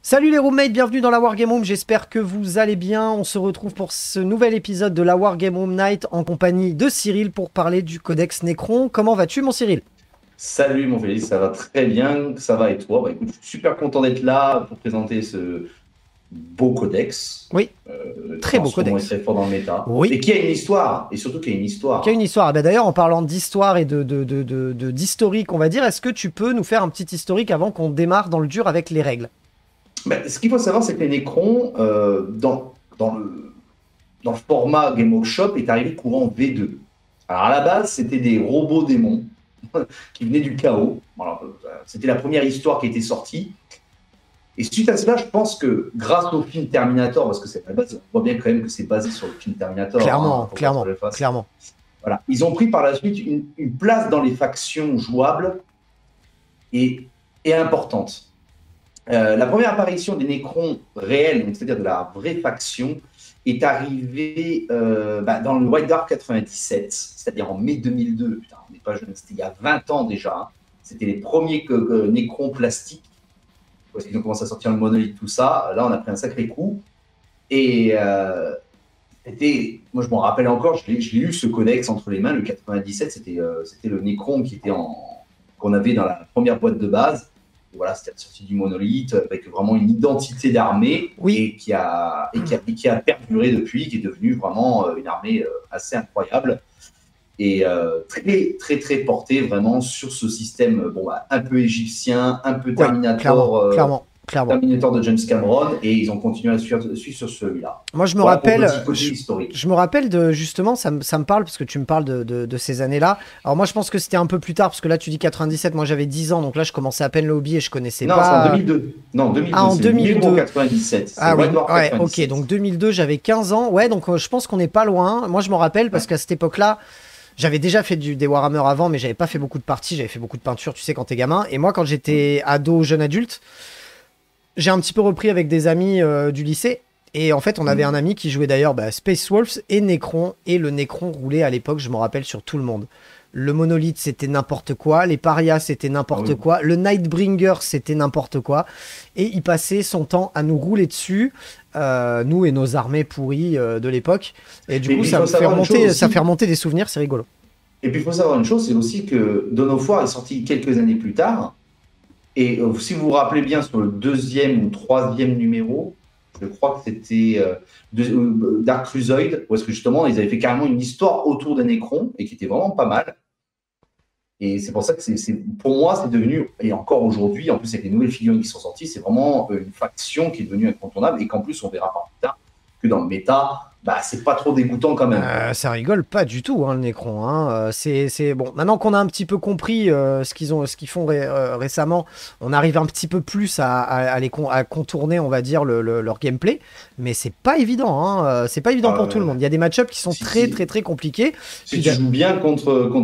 Salut les roommates, bienvenue dans la Wargame Room, j'espère que vous allez bien. On se retrouve pour ce nouvel épisode de la Wargame Room Night en compagnie de Cyril pour parler du Codex Necron. Comment vas-tu mon Cyril? Salut mon Félix, ça va très bien, ça va et toi? Bah, écoute, je suis super content d'être là pour présenter ce beau codex, Oui, qui très en beau ce moment est Codex. très fort dans le méta, Oui, et qui a une histoire, et surtout qui a une qui a une histoire. histoire. Ah bah d'ailleurs, en parlant d'histoire et d'historique, on va dire, est-ce que tu peux nous faire un petit historique avant qu'on démarre dans le dur avec les règles? Bah, ce qu'il faut savoir, c'est que les Necrons, dans le format Game Workshop, est arrivé courant V2. Alors à la base, c'était des robots démons qui venaient du chaos. Voilà, c'était la première histoire qui était sortie. Et suite à cela, je pense que grâce au film Terminator, parce que c'est à la base, on voit bien quand même que c'est basé sur le film Terminator, hein, Clairement, faut pas se clairement, le face. clairement. Voilà. Ils ont pris par la suite une place dans les factions jouables et, et importante. La première apparition des Necrons réels, c'est-à-dire de la vraie faction, est arrivée dans le White Dark 97, c'est-à-dire en mai 2002. Putain, on n'est pas jeune, c'était il y a 20 ans déjà. Hein. C'était les premiers Necrons plastiques. Parce qu'ils ont commencé à sortir le monolithe, tout ça. Là, on a pris un sacré coup. Et moi, je m'en rappelle encore, je l'ai eu ce codex entre les mains, le 97, c'était le Necron qu'on avait dans la première boîte de base. Et voilà, c'était la sortie du monolithe, avec vraiment une identité d'armée, Oui, et qui a perduré depuis, qui est devenue vraiment une armée assez incroyable. Et très, très, très portée vraiment sur ce système un peu égyptien, un peu oui, clairement, Terminator, clairement, clairement. Terminator de James Cameron, et ils ont continué à suivre sur celui-là. Moi, je me Voilà pour le rappelle, petit côté historique. je me rappelle de justement, ça me parle parce que tu me parles de ces années-là. Alors, moi, je pense que c'était un peu plus tard parce que là, tu dis 97, moi j'avais 10 ans, donc là, je commençais à peine le hobby et je connaissais Non, c'est en pas. 2002. Non, Ah, 2002, en c'est le numéro 2002. 97. C'est Ah oui, White Dwarf ouais, ok, 97. donc 2002, j'avais 15 ans. Ouais, donc je pense qu'on n'est pas loin. Moi, je me rappelle parce Ouais. qu'à cette époque-là, j'avais déjà fait des Warhammer avant, mais j'avais pas fait beaucoup de parties, j'avais fait beaucoup de peinture, tu sais, quand t'es gamin. Et moi, quand j'étais ado, jeune adulte, j'ai un petit peu repris avec des amis du lycée. Et en fait, on avait un ami qui jouait d'ailleurs Space Wolves et Necron. Et le Necron roulait à l'époque, je me rappelle, sur tout le monde. Le monolithe, c'était n'importe quoi. Les parias, c'était Ah n'importe oui. quoi. Le Nightbringer, c'était n'importe quoi. Et il passait son temps à nous rouler dessus, nous et nos armées pourries de l'époque. Et du Mais coup, il faut savoir une chose ça fait aussi. remonter des souvenirs, c'est rigolo. Et puis il faut savoir une chose, c'est aussi que Dawn of War est sorti quelques années plus tard. Et si vous vous rappelez bien, sur le deuxième ou troisième numéro, je crois que c'était Dark Crusader, où est-ce que justement ils avaient fait carrément une histoire autour des Necrons et qui était vraiment pas mal. Et c'est pour ça que pour moi, c'est devenu, et encore aujourd'hui, en plus avec les nouvelles figurines qui sont sorties, c'est vraiment une faction qui est devenue incontournable et qu'en plus, on verra plus tard que dans le méta, c'est pas trop dégoûtant quand même. Ça rigole pas du tout, hein, le Necron. Hein. Bon. Maintenant qu'on a un petit peu compris ce qu'ils font récemment, on arrive un petit peu plus à contourner, on va dire, leur gameplay. Mais c'est pas évident. Hein. C'est pas évident pour tout le Euh, monde. Il y a des match-ups qui sont si, très, si, très, très compliqués. si Puis, tu joues bien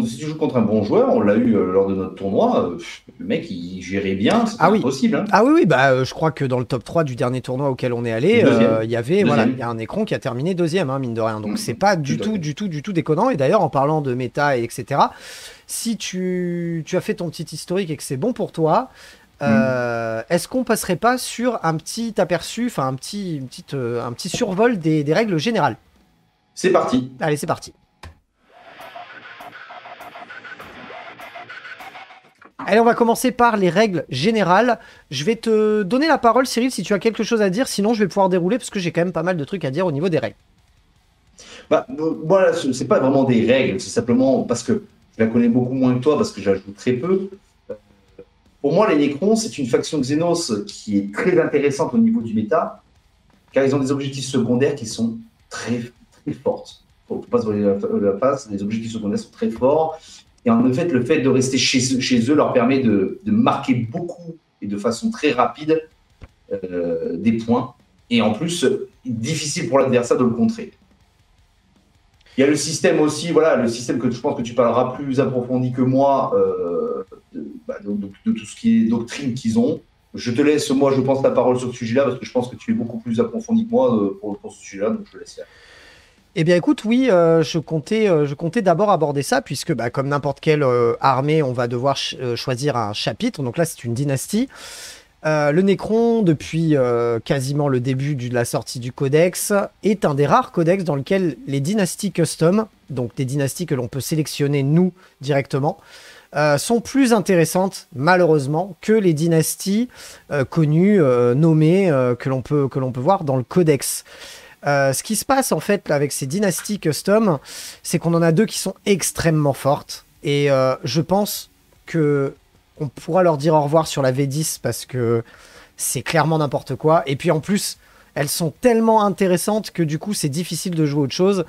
si tu joues contre un bon joueur, on l'a eu lors de notre tournoi, le mec il gérait bien, c'était ah oui. impossible. Hein. Ah oui, oui, je crois que dans le top 3 du dernier tournoi auquel on est allé, Deuxième. il y avait, voilà, il Deuxième. y a un Necron qui a terminé deuxième, hein, mine de rien. Donc c'est Mhm. pas Tout du à tout, fait. du tout, du tout déconnant. Et d'ailleurs, en parlant de méta et etc., si tu as fait ton petit historique et que c'est bon pour toi, Mhm. est-ce qu'on passerait pas sur un petit aperçu, enfin un petit survol des règles générales? C'est parti. Allez, c'est parti. Allez, on va commencer par les règles générales. Je vais te donner la parole, Cyril, si tu as quelque chose à dire. Sinon, je vais pouvoir dérouler parce que j'ai quand même pas mal de trucs à dire au niveau des règles. Voilà, c'est pas vraiment des règles, c'est simplement parce que je la connais beaucoup moins que toi, parce que j'ajoute très peu. Pour moi, les Necrons, c'est une faction Xenos qui est très intéressante au niveau du méta, car ils ont des objectifs secondaires qui sont très, très fortes. Il ne faut pas se voiler la face, les objectifs secondaires sont très forts. Et en fait, le fait de rester chez eux leur permet de marquer beaucoup et de façon très rapide des points. Et en plus, difficile pour l'adversaire de le contrer. Il y a le système aussi, voilà, le système que je pense que tu parleras plus approfondi que moi, de tout ce qui est doctrine qu'ils ont. Je te laisse, moi, je pense, la parole sur ce sujet-là, parce que je pense que tu es beaucoup plus approfondi que moi pour ce sujet-là, donc je te laisse faire. Eh bien, écoute, oui, je comptais d'abord aborder ça, puisque comme n'importe quelle armée, on va devoir choisir un chapitre. Donc là, c'est une dynastie. Le Necron, depuis quasiment le début de la sortie du codex, est un des rares codex dans lequel les dynasties custom, donc des dynasties que l'on peut sélectionner nous directement, sont plus intéressantes, malheureusement, que les dynasties connues, nommées, que l'on peut voir dans le codex. Ce qui se passe en fait avec ces dynasties custom, c'est qu'on en a deux qui sont extrêmement fortes. Et je pense que on pourra leur dire au revoir sur la V10 parce que c'est clairement n'importe quoi. Et puis en plus, elles sont tellement intéressantes que du coup, c'est difficile de jouer autre chose.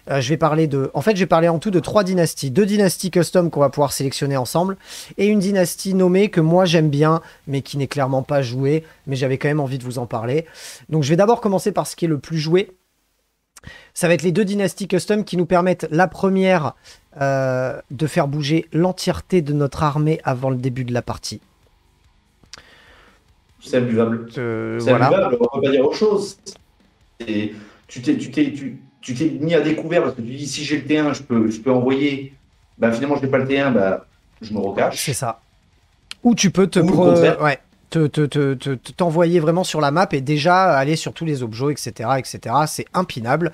Je vais parler de... En fait, je vais parler en tout de 3 dynasties. 2 dynasties custom qu'on va pouvoir sélectionner ensemble. Et une dynastie nommée que moi j'aime bien, mais qui n'est clairement pas jouée. Mais j'avais quand même envie de vous en parler. Donc je vais d'abord commencer par ce qui est le plus joué. Ça va être les 2 dynasties custom qui nous permettent, la première, de faire bouger l'entièreté de notre armée avant le début de la partie. C'est imbuvable. Voilà. Imbuvable, on ne peut pas dire autre chose. Et tu t'es mis à découvert parce que tu dis si j'ai le T1, je peux envoyer. Bah, finalement, je n'ai pas le T1, bah, je me recache. C'est ça. Ou tu peux t'envoyer vraiment sur la map et déjà aller sur tous les objets, etc. etc. C'est impinable.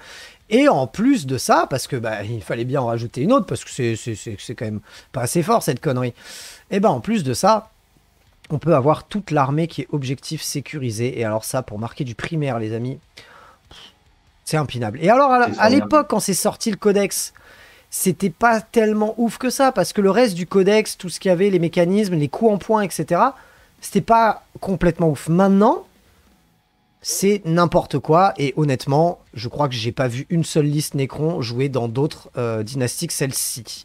Et en plus de ça, parce que bah, il fallait bien en rajouter une autre, parce que c'est quand même pas assez fort cette connerie. Et ben en plus de ça, on peut avoir toute l'armée qui est objectif sécurisé. Et alors ça, pour marquer du primaire, les amis, c'est impinable. Et alors à l'époque, quand c'est sorti le codex, c'était pas tellement ouf que ça, parce que le reste du codex, tout ce qu'il y avait, les mécanismes, les coups en poing, etc., c'était pas complètement ouf. Maintenant, c'est n'importe quoi, et honnêtement, je crois que j'ai pas vu une seule liste Necron jouer dans d'autres dynasties que celle-ci.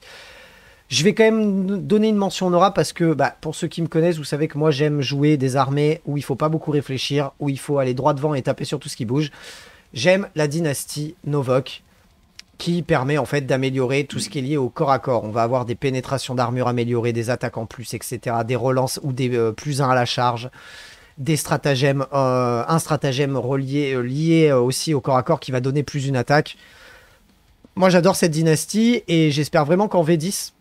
Je vais quand même donner une mention honorable parce que, bah, pour ceux qui me connaissent, vous savez que moi j'aime jouer des armées où il faut pas beaucoup réfléchir, où il faut aller droit devant et taper sur tout ce qui bouge. J'aime la dynastie Novok, qui permet en fait d'améliorer tout ce qui est lié au corps à corps. On va avoir des pénétrations d'armure améliorées, des attaques en plus, etc. Des relances ou des plus 1 à la charge. Des stratagèmes, un stratagème lié aussi au corps à corps qui va donner plus une attaque. Moi j'adore cette dynastie et j'espère vraiment qu'en V10,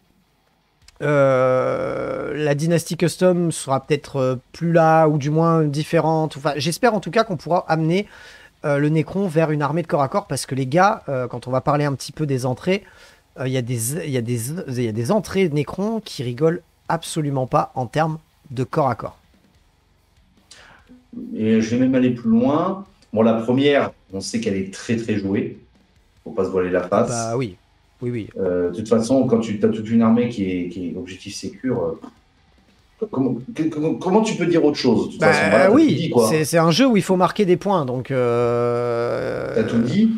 la dynastie custom sera peut-être plus là ou du moins différente. Enfin, j'espère en tout cas qu'on pourra amener le Necron vers une armée de corps à corps parce que les gars, quand on va parler un petit peu des entrées, il y a des entrées de Necron qui rigolent absolument pas en termes de corps à corps. Et je vais même aller plus loin. Bon, la première, on sait qu'elle est très très jouée. Faut pas se voiler la face. Bah oui, oui. De toute façon, quand tu as toute une armée qui est objectif sécure, comment tu peux dire autre chose de toute façon, voilà, oui, c'est un jeu où il faut marquer des points, donc. T'as tout dit.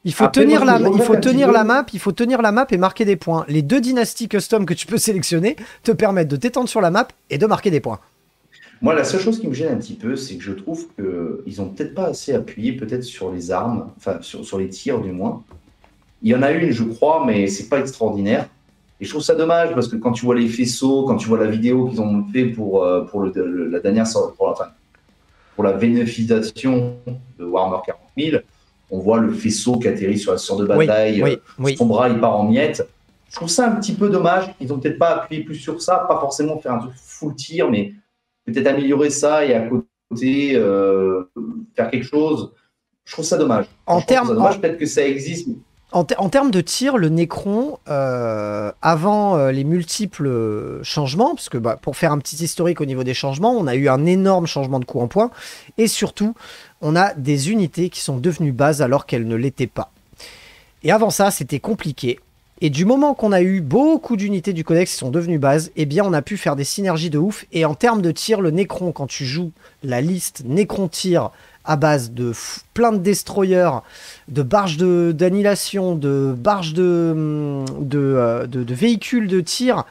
Il faut tenir la map, il faut tenir la map et marquer des points. Les 2 dynasties custom que tu peux sélectionner te permettent de t'étendre sur la map et de marquer des points. Moi, la seule chose qui me gêne un petit peu, c'est que je trouve qu'ils ont peut-être pas assez appuyé peut-être sur les armes, enfin sur les tirs du moins. Il y en a une, je crois, mais c'est pas extraordinaire. Et je trouve ça dommage parce que quand tu vois les faisceaux, quand tu vois la vidéo qu'ils ont fait pour la dernière pour la vénéfisation de Warhammer 40 000, on voit le faisceau qui atterrit sur la sorte de bataille, son bras il part en miettes. Je trouve ça un petit peu dommage. Ils ont peut-être pas appuyé plus sur ça, pas forcément faire un truc full tir, mais peut-être améliorer ça et à côté faire quelque chose. Je trouve ça dommage. Peut-être que ça existe. En termes de tir, le Necron, avant les multiples changements, parce que bah, pour faire un petit historique au niveau des changements, on a eu un énorme changement de coup en point, et surtout, on a des unités qui sont devenues bases alors qu'elles ne l'étaient pas. Et avant ça, c'était compliqué. Et du moment qu'on a eu beaucoup d'unités du codex qui sont devenues bases, eh bien on a pu faire des synergies de ouf. Et en termes de tir, le Necron, quand tu joues la liste Necron tir à base de plein de destroyers, de barges d'annihilation, de barges de véhicules de tir,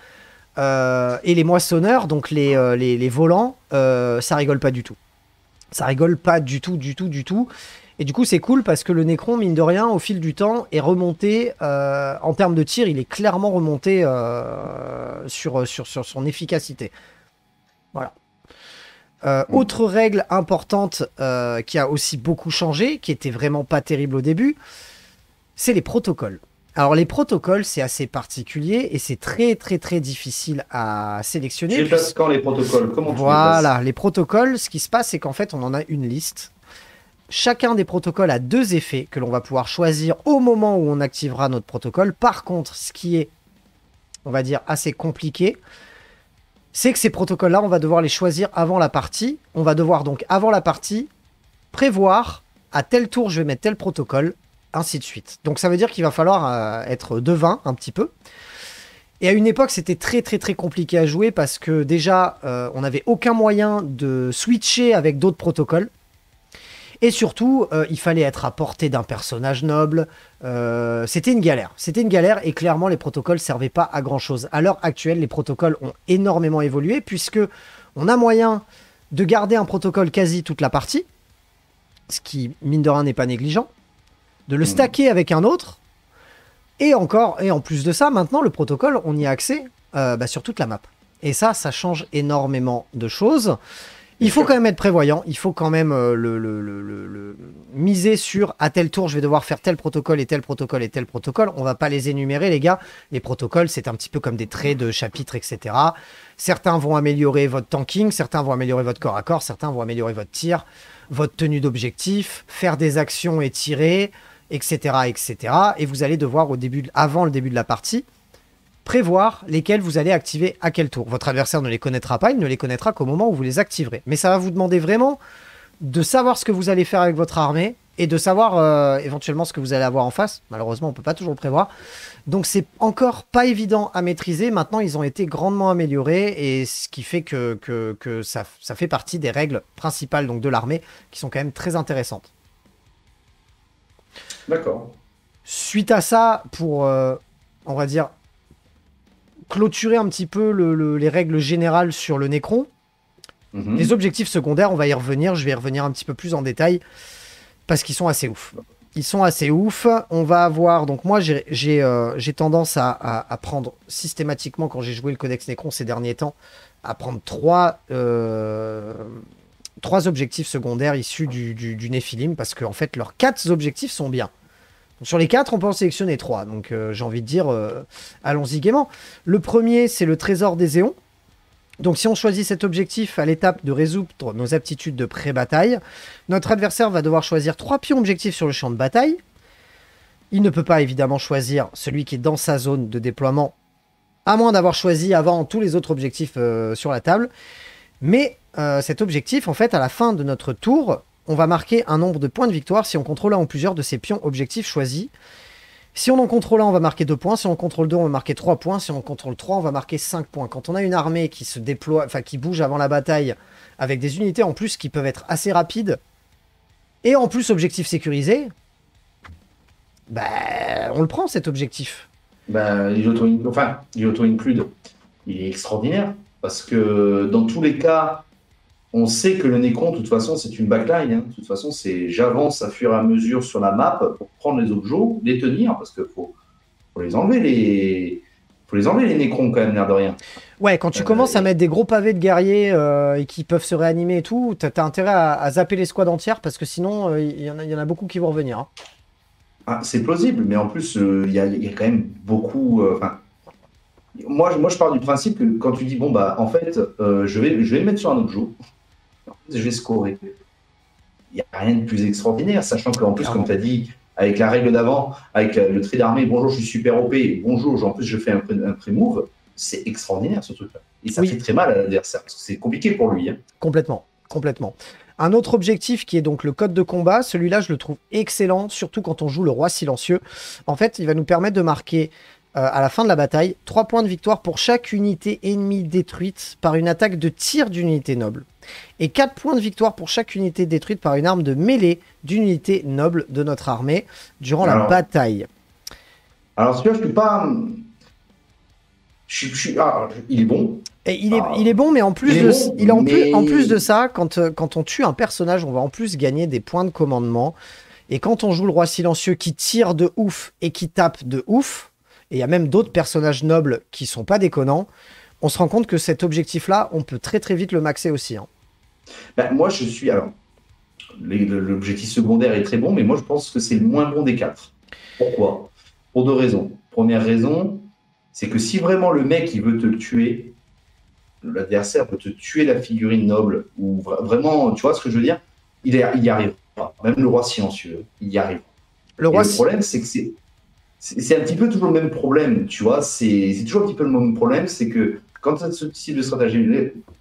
et les moissonneurs, donc les volants, ça rigole pas du tout. Ça rigole pas du tout. Et du coup, c'est cool parce que le Necron, mine de rien, au fil du temps, est remonté, en termes de tir, il est clairement remonté sur son efficacité. Voilà. Autre règle importante qui a aussi beaucoup changé, qui était vraiment pas terrible au début, c'est les protocoles. Alors les protocoles, c'est assez particulier et c'est très très très difficile à sélectionner. Tu les places quand les protocoles? Comment tu les places? Voilà, les protocoles, ce qui se passe, c'est qu'en fait, on en a une liste. Chacun des protocoles a 2 effets que l'on va pouvoir choisir au moment où on activera notre protocole. Par contre, ce qui est, on va dire, assez compliqué, c'est que ces protocoles-là, on va devoir les choisir avant la partie. On va devoir donc, avant la partie, prévoir à tel tour, je vais mettre tel protocole, ainsi de suite. Donc ça veut dire qu'il va falloir être devin un petit peu. Et à une époque, c'était très très très compliqué à jouer parce que déjà, on n'avait aucun moyen de switcher avec d'autres protocoles. Et surtout, il fallait être à portée d'un personnage noble. C'était une galère. C'était une galère et clairement, les protocoles ne servaient pas à grand-chose. À l'heure actuelle, les protocoles ont énormément évolué puisque on a moyen de garder un protocole quasi toute la partie, ce qui, mine de rien, n'est pas négligent, de le stacker avec un autre, et encore, et en plus de ça, maintenant, le protocole, on y a accès sur toute la map. Et ça change énormément de choses. Il faut quand même être prévoyant, il faut quand même miser sur à tel tour je vais devoir faire tel protocole et tel protocole et tel protocole. On va pas les énumérer les gars, les protocoles c'est un petit peu comme des traits de chapitre etc. Certains vont améliorer votre tanking, certains vont améliorer votre corps à corps, certains vont améliorer votre tir, votre tenue d'objectif, faire des actions et tirer, etc. etc. Et vous allez devoir avant le début de la partie prévoir lesquels vous allez activer à quel tour. Votre adversaire ne les connaîtra pas, il ne les connaîtra qu'au moment où vous les activerez. Mais ça va vous demander vraiment de savoir ce que vous allez faire avec votre armée et de savoir éventuellement ce que vous allez avoir en face. Malheureusement, on ne peut pas toujours le prévoir. Donc c'est encore pas évident à maîtriser. Maintenant, ils ont été grandement améliorés et ce qui fait que ça fait partie des règles principales donc, de l'armée qui sont quand même très intéressantes. D'accord. Suite à ça, pour, on va dire, clôturer un petit peu les règles générales sur le Necron. Les objectifs secondaires, on va y revenir. Je vais y revenir un petit peu plus en détail parce qu'ils sont assez ouf. Ils sont assez ouf. On va avoir... Donc moi, j'ai tendance à prendre systématiquement, quand j'ai joué le Codex Necron ces derniers temps, à prendre trois objectifs secondaires issus du Nephilim parce qu'en fait, leurs 4 objectifs sont bien. Sur les 4, on peut en sélectionner 3. Donc j'ai envie de dire, allons-y gaiement. Le premier, c'est le trésor des éons. Donc si on choisit cet objectif à l'étape de résoudre nos aptitudes de pré-bataille, notre adversaire va devoir choisir 3 pions objectifs sur le champ de bataille. Il ne peut pas évidemment choisir celui qui est dans sa zone de déploiement, à moins d'avoir choisi avant tous les autres objectifs sur la table. Mais cet objectif, en fait, à la fin de notre tour... On va marquer un nombre de points de victoire si on contrôle un ou plusieurs de ces pions objectifs choisis. Si on en contrôle un, on va marquer 2 points. Si on en contrôle 2, on va marquer 3 points. Si on en contrôle 3, on va marquer 5 points. Quand on a une armée qui se déploie, enfin qui bouge avant la bataille, avec des unités en plus qui peuvent être assez rapides, et en plus objectif sécurisé, on le prend cet objectif. L'auto-include, il est extraordinaire parce que dans tous les cas, on sait que le Necron, de toute façon, c'est une backline. Hein. De toute façon, c'est j'avance à fur et à mesure sur la map pour prendre les objets, les tenir, parce qu'il faut les enlever, faut les enlever, les Necrons, quand même, l'air de rien. Ouais, quand tu commences à mettre des gros pavés de guerriers et qui peuvent se réanimer et tout, t'as intérêt à zapper les squads entières, parce que sinon, il y en a beaucoup qui vont revenir. Hein. Ah, c'est plausible, mais en plus, il y a quand même beaucoup... moi, je pars du principe que quand tu dis, bon, bah, en fait, je vais le mettre sur un objet, je vais scorer. Il n'y a rien de plus extraordinaire, sachant qu'en plus, comme tu as dit, avec la règle d'avant, avec le trait d'armée, bonjour, je suis super OP, bonjour, en plus, je fais un pré-move, c'est extraordinaire ce truc-là. Et ça fait très mal à l'adversaire, parce que c'est compliqué pour lui. Hein. Complètement. Un autre objectif qui est donc le code de combat, celui-là, je le trouve excellent, surtout quand on joue le roi silencieux. En fait, il va nous permettre de marquer à la fin de la bataille 3 points de victoire pour chaque unité ennemie détruite par une attaque de tir d'une unité noble. Et 4 points de victoire pour chaque unité détruite par une arme de mêlée d'une unité noble de notre armée durant la bataille. Alors, celui-là, je suis pas... il est bon. Et il est bon, mais en plus de ça, quand on tue un personnage, on va en plus gagner des points de commandement. Et quand on joue le roi silencieux qui tire de ouf et qui tape de ouf, et il y a même d'autres personnages nobles qui sont pas déconnants, on se rend compte que cet objectif-là, on peut très très vite le maxer aussi. Hein. Moi, je suis... Alors, l'objectif secondaire est très bon, mais moi, je pense que c'est le moins bon des 4. Pourquoi ? pour deux raisons. Première raison, c'est que si vraiment le mec il veut te le tuer, l'adversaire peut te tuer la figurine noble, ou vraiment, tu vois ce que je veux dire, il y arrivera. Même le roi silencieux, il y arrive. Le Et roi, le problème, c'est que c'est un petit peu toujours le même problème, tu vois. C'est toujours un petit peu le même problème, c'est que quand tu as ce type de stratégie,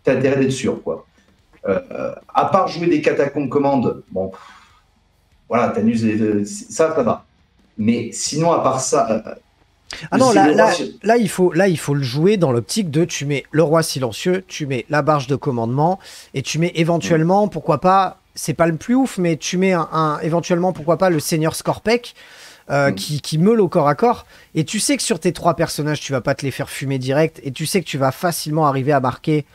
tu as intérêt d'être sûr, quoi. À part jouer des catacombes commandes, bon, voilà, ça va. Mais sinon, à part ça, ah non, c'est le roi. là, il faut le jouer dans l'optique de tu mets le roi silencieux, tu mets la barge de commandement, et tu mets éventuellement, pourquoi pas, c'est pas le plus ouf, mais tu mets éventuellement, pourquoi pas, le seigneur Scorpec, qui meule au corps à corps, et tu sais que sur tes 3 personnages, tu vas pas te les faire fumer direct, et tu sais que tu vas facilement arriver à marquer,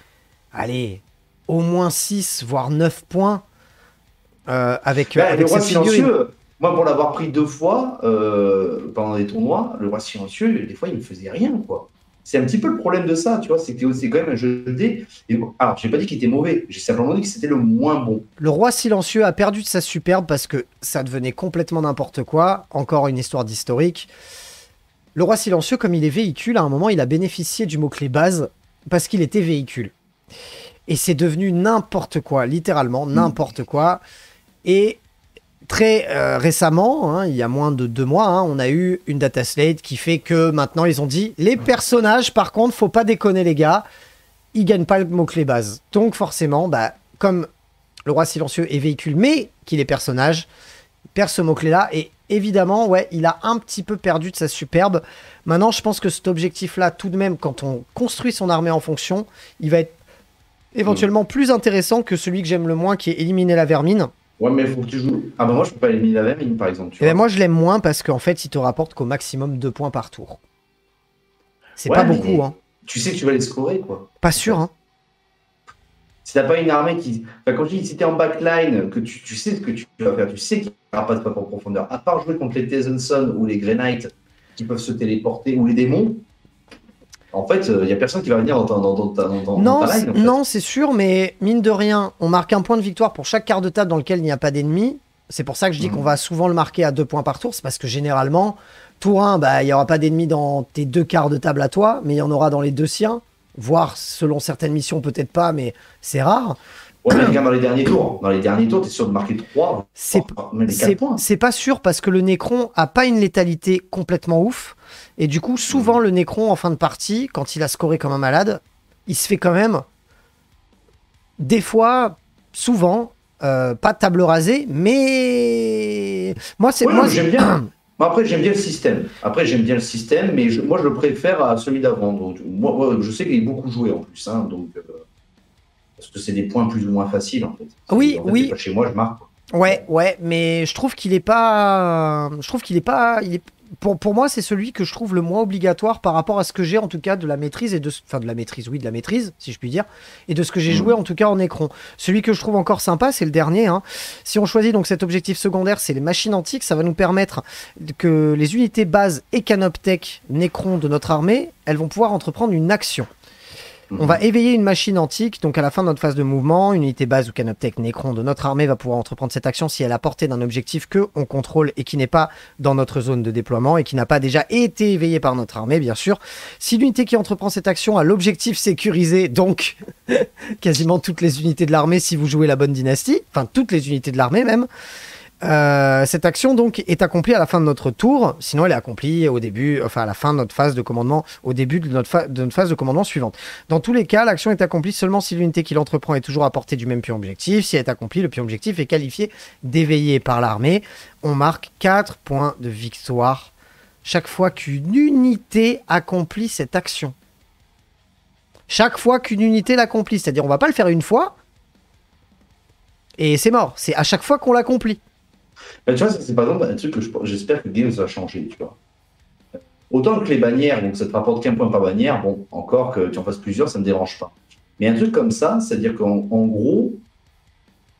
allez, au moins 6, voire 9 points avec Le roi cette figurine. silencieux, moi, pour l'avoir pris 2 fois pendant des tournois, le roi silencieux, des fois, il ne faisait rien, quoi. C'est un petit peu le problème de ça, tu vois, c'est que c'est quand même un jeu de dés. Alors, j'ai pas dit qu'il était mauvais, j'ai simplement dit que c'était le moins bon. Le roi silencieux a perdu de sa superbe parce que ça devenait complètement n'importe quoi. Encore une histoire d'historique. Le roi silencieux, comme il est véhicule, à un moment, il a bénéficié du mot-clé base parce qu'il était véhicule. Et c'est devenu n'importe quoi, littéralement n'importe quoi. Et très récemment, hein, il y a moins de 2 mois, hein, on a eu une data slate qui fait que maintenant ils ont dit les personnages, par contre, faut pas déconner les gars, ils gagnent pas le mot-clé base. Donc forcément, bah, comme le roi silencieux est véhicule, mais qu'il est personnage, il perd ce mot-clé-là. Et évidemment, ouais, il a un petit peu perdu de sa superbe. Maintenant, je pense que cet objectif-là, tout de même, quand on construit son armée en fonction, il va être éventuellement plus intéressant que celui que j'aime le moins, qui est éliminer la vermine. Ouais, mais il faut que tu joues. Ah, bah, moi, je peux pas éliminer la vermine, par exemple. Et ben moi, je l'aime moins parce qu'en fait, il te rapporte qu'au maximum 2 points par tour. C'est Ouais, pas mais beaucoup, hein. tu sais que tu vas les scorer, quoi. Pas sûr, hein. Si t'as pas une armée qui. Enfin, quand je dis si t'es en backline, que tu sais ce que tu vas faire, tu sais qu'il n'y aura pas de frappe en profondeur. À part jouer contre les Tezenson ou les Grey Knights qui peuvent se téléporter, ou les démons, en fait, il n'y a personne qui va venir dans ta line. En fait. Non, c'est sûr, mais mine de rien, on marque un point de victoire pour chaque quart de table dans lequel il n'y a pas d'ennemis. C'est pour ça que je dis qu'on va souvent le marquer à 2 points par tour. C'est parce que généralement, tour 1, bah, il n'y aura pas d'ennemis dans tes 2 quarts de table à toi, mais il y en aura dans les 2 siens. Voire, selon certaines missions, peut-être pas, mais c'est rare. Ouais, mais regarde dans les derniers tours. Dans les derniers tours, tu es sûr de marquer 3, même les 4 points. C'est pas sûr parce que le Nécron a pas une létalité complètement ouf. Et du coup, souvent, le Nécron, en fin de partie, quand il a scoré comme un malade, il se fait quand même, des fois, souvent, pas de table rasée, mais moi, c'est... Ouais, moi, j'aime bien. Après, j'aime bien le système. Mais moi, je le préfère à celui d'avant. Donc, moi, je sais qu'il est beaucoup joué en plus. Hein, donc, parce que c'est des points plus ou moins faciles, en fait. Oui, en fait, oui. chez moi, je marque. Ouais, mais je trouve qu'il est pas... Pour moi, c'est celui que je trouve le moins obligatoire par rapport à ce que j'ai, en tout cas, de la maîtrise, enfin, de la maîtrise, si je puis dire, et de ce que j'ai joué, en tout cas, en écran. Celui que je trouve encore sympa, c'est le dernier, hein. Si on choisit donc cet objectif secondaire, c'est les machines antiques, ça va nous permettre que les unités base et canoptech Nécron de notre armée, elles vont pouvoir entreprendre une action. On va éveiller une machine antique, donc à la fin de notre phase de mouvement, une unité base ou canoptech Nécron de notre armée va pouvoir entreprendre cette action si elle a portée d'un objectif que on contrôle et qui n'est pas dans notre zone de déploiement et qui n'a pas déjà été éveillé par notre armée, bien sûr. Si l'unité qui entreprend cette action a l'objectif sécurisé, donc quasiment toutes les unités de l'armée si vous jouez la bonne dynastie, enfin toutes les unités de l'armée même, cette action donc est accomplie à la fin de notre tour, sinon elle est accomplie au début, enfin à la fin de notre phase de commandement, au début de notre phase de commandement suivante. Dans tous les cas, l'action est accomplie seulement si l'unité qui l'entreprend est toujours à portée du même pion objectif. Si elle est accomplie, le pion objectif est qualifié d'éveillé par l'armée. On marque 4 points de victoire chaque fois qu'une unité accomplit cette action. Chaque fois qu'une unité l'accomplit, c'est-à-dire on va pas le faire une fois et c'est mort, c'est à chaque fois qu'on l'accomplit. Ben, tu vois, c'est par exemple un truc que j'espère que Games va changer, tu vois. Autant que les bannières, donc ça te rapporte qu'un point par bannière, bon, encore que tu en fasses plusieurs, ça ne me dérange pas. Mais un truc comme ça, c'est-à-dire qu'en gros,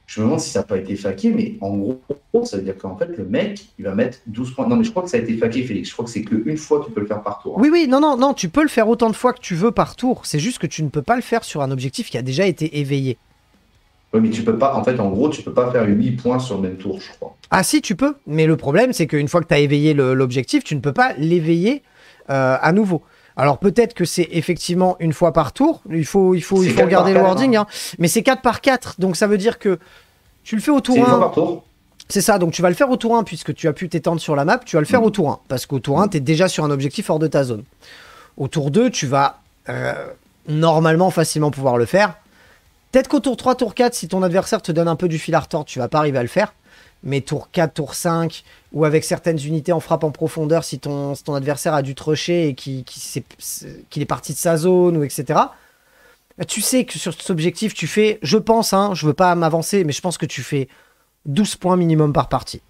je me demande si ça n'a pas été faqué, mais en gros, ça veut dire qu'en fait, le mec, il va mettre 12 points. Non, mais je crois que ça a été faqué, Félix. Je crois que c'est qu'une fois, tu peux le faire par tour. Oui, non, tu peux le faire autant de fois que tu veux par tour. C'est juste que tu ne peux pas le faire sur un objectif qui a déjà été éveillé. Oui, mais tu peux pas, en fait, en gros, tu peux pas faire 8 points sur le même tour, je crois. Ah si, tu peux. Mais le problème, c'est qu'une fois que tu as éveillé l'objectif, tu ne peux pas l'éveiller à nouveau. Alors peut-être que c'est effectivement une fois par tour. Il faut regarder le wording. Hein. Mais c'est 4 par 4. Donc ça veut dire que tu le fais au tour 1. C'est une fois par tour. C'est ça. Donc tu vas le faire au tour 1 puisque tu as pu t'étendre sur la map. Tu vas le faire au tour 1. Parce qu'au tour 1, tu es déjà sur un objectif hors de ta zone. Au tour 2, tu vas normalement facilement pouvoir le faire. Peut-être qu'au tour 3, tour 4, si ton adversaire te donne un peu du fil à retordre, tu vas pas arriver à le faire. Mais tour 4, tour 5, ou avec certaines unités en frappe en profondeur, si ton adversaire a dû te rusher et qu'il est parti de sa zone, ou etc. Tu sais que sur cet objectif, tu fais, je pense, hein, je veux pas m'avancer, mais je pense que tu fais 12 points minimum par partie.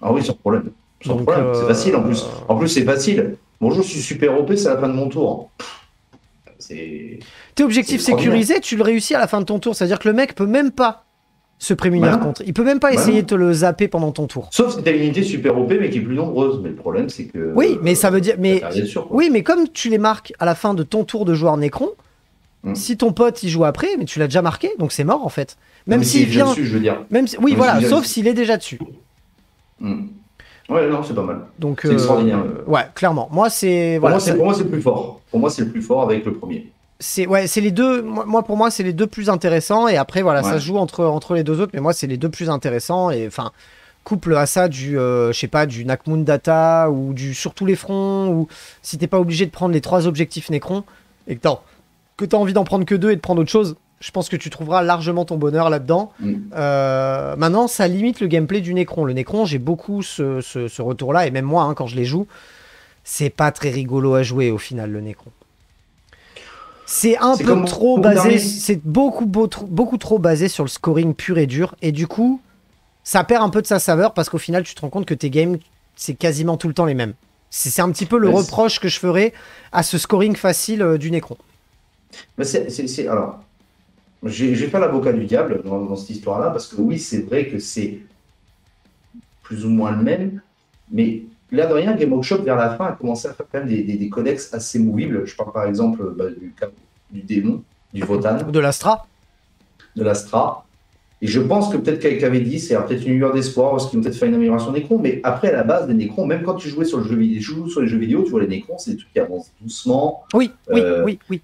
Ah oui, sans problème. Sans problème. C'est facile en plus. En plus, c'est facile. Bonjour, je suis super OP, c'est la fin de mon tour. Tes objectifs sécurisés, tu le réussis à la fin de ton tour. C'est-à-dire que le mec peut même pas se prémunir contre. Il peut même pas essayer de te le zapper pendant ton tour. Sauf si t'as une unité super OP mais qui est plus nombreuse. Mais le problème, c'est que... Oui, mais ça veut dire... Oui, mais comme tu les marques à la fin de ton tour de joueur Nécron, si ton pote il joue après, mais tu l'as déjà marqué, donc c'est mort en fait. Même s'il vient... dessus, je veux dire. Oui, voilà, sauf s'il est déjà dessus. Ouais, non, c'est pas mal. Donc, c'est extraordinaire. Ouais, clairement. Moi, c'est... Pour moi, c'est le plus fort. Pour moi, c'est le plus fort avec le premier. C'est les deux. Pour moi, c'est les deux plus intéressants. Et après, voilà, ça se joue entre les deux autres. Mais moi, c'est les deux plus intéressants. Et enfin, couple à ça du, je sais pas, du Nakmoon Data ou du sur tous les fronts. Ou si t'es pas obligé de prendre les 3 objectifs Nécron et que t'as envie d'en prendre que 2 et de prendre autre chose, je pense que tu trouveras largement ton bonheur là-dedans. Maintenant, ça limite le gameplay du Nécron. Le Nécron, j'ai beaucoup ce retour-là. Et même moi, hein, quand je les joue, c'est pas très rigolo à jouer au final, le Nécron. C'est un peu trop basé, c'est beaucoup trop basé sur le scoring pur et dur. Et du coup, ça perd un peu de sa saveur parce qu'au final, tu te rends compte que tes games, c'est quasiment tout le temps les mêmes. C'est un petit peu le reproche que je ferais à ce scoring facile du Nécron. Mais alors, je vais faire l'avocat du diable dans cette histoire-là parce que oui, c'est vrai que c'est plus ou moins le même, mais l'air de rien, Game Workshop, vers la fin, a commencé à faire quand même des codex assez movibles. Je parle par exemple du démon, du Votan. De l'Astra. De l'Astra. Et je pense que peut-être qu'avec KV10, c'est peut-être une lueur d'espoir parce qu'ils ont peut-être fait une amélioration Nécron. Mais après, à la base, les Nécrons, même quand tu jouais sur les jeux vidéo, tu vois, les Nécrons, c'est des trucs qui avancent doucement. Oui.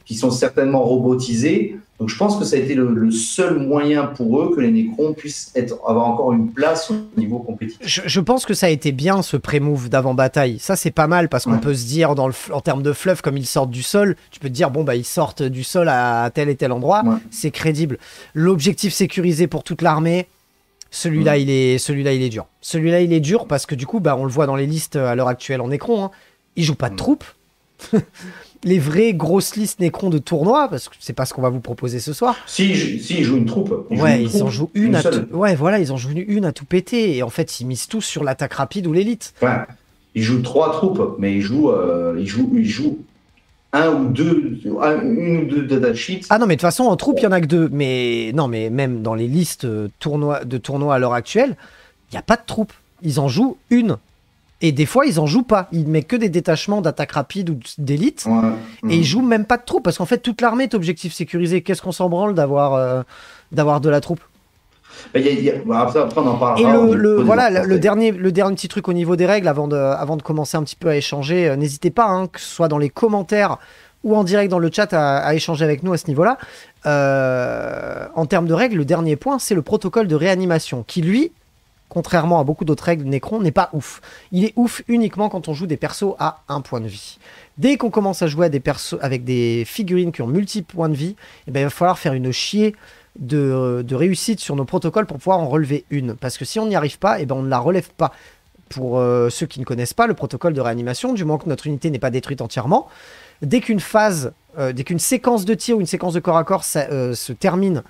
Qui sont certainement robotisés. Donc je pense que ça a été le seul moyen pour eux que les Nécrons puissent avoir encore une place au niveau compétitif. Je pense que ça a été bien ce pré-move d'avant-bataille. Ça, c'est pas mal parce qu'on peut se dire, en termes de fluff, comme ils sortent du sol, tu peux te dire, bon, bah, ils sortent du sol à tel et tel endroit. C'est crédible. L'objectif sécurisé pour toute l'armée, celui-là, il est dur. Celui-là, il est dur parce que du coup, bah, on le voit dans les listes à l'heure actuelle en Nécron. Hein, ils jouent pas de troupes. Les vraies grosses listes Nécron de tournoi, parce que c'est pas ce qu'on va vous proposer ce soir. Si ils jouent une troupe. Ils en jouent une à tout. Ouais, voilà, ils en jouent une à tout péter. Et en fait, ils misent tous sur l'attaque rapide ou l'élite. Ouais. Ils jouent 3 troupes, mais ils jouent une ou deux data sheets. Ah non, mais de toute façon, en troupe, il y en a que 2. Mais non, mais même dans les listes de tournois à l'heure actuelle, il n'y a pas de troupes. Ils en jouent une. Et des fois, ils en jouent pas. Ils mettent que des détachements d'attaque rapide ou d'élite. Et ils jouent même pas de troupes. Parce qu'en fait, toute l'armée est objectif sécurisé. Qu'est-ce qu'on s'en branle d'avoir de la troupe? Après, on en parlera. Et le dernier petit truc au niveau des règles, avant de commencer un petit peu à échanger, n'hésitez pas, hein, que ce soit dans les commentaires ou en direct dans le chat, à échanger avec nous à ce niveau-là. En termes de règles, le dernier point, c'est le protocole de réanimation, qui lui, contrairement à beaucoup d'autres règles de Nécron, n'est pas ouf. Il est ouf uniquement quand on joue des persos à 1 point de vie. Dès qu'on commence à jouer à des persos avec des figurines qui ont multiples points de vie, il va falloir faire une chier de réussite sur nos protocoles pour pouvoir en relever une. Parce que si on n'y arrive pas, on ne la relève pas. Pour ceux qui ne connaissent pas le protocole de réanimation, du moment que notre unité n'est pas détruite entièrement, dès qu'une séquence de tir ou une séquence de corps à corps se termine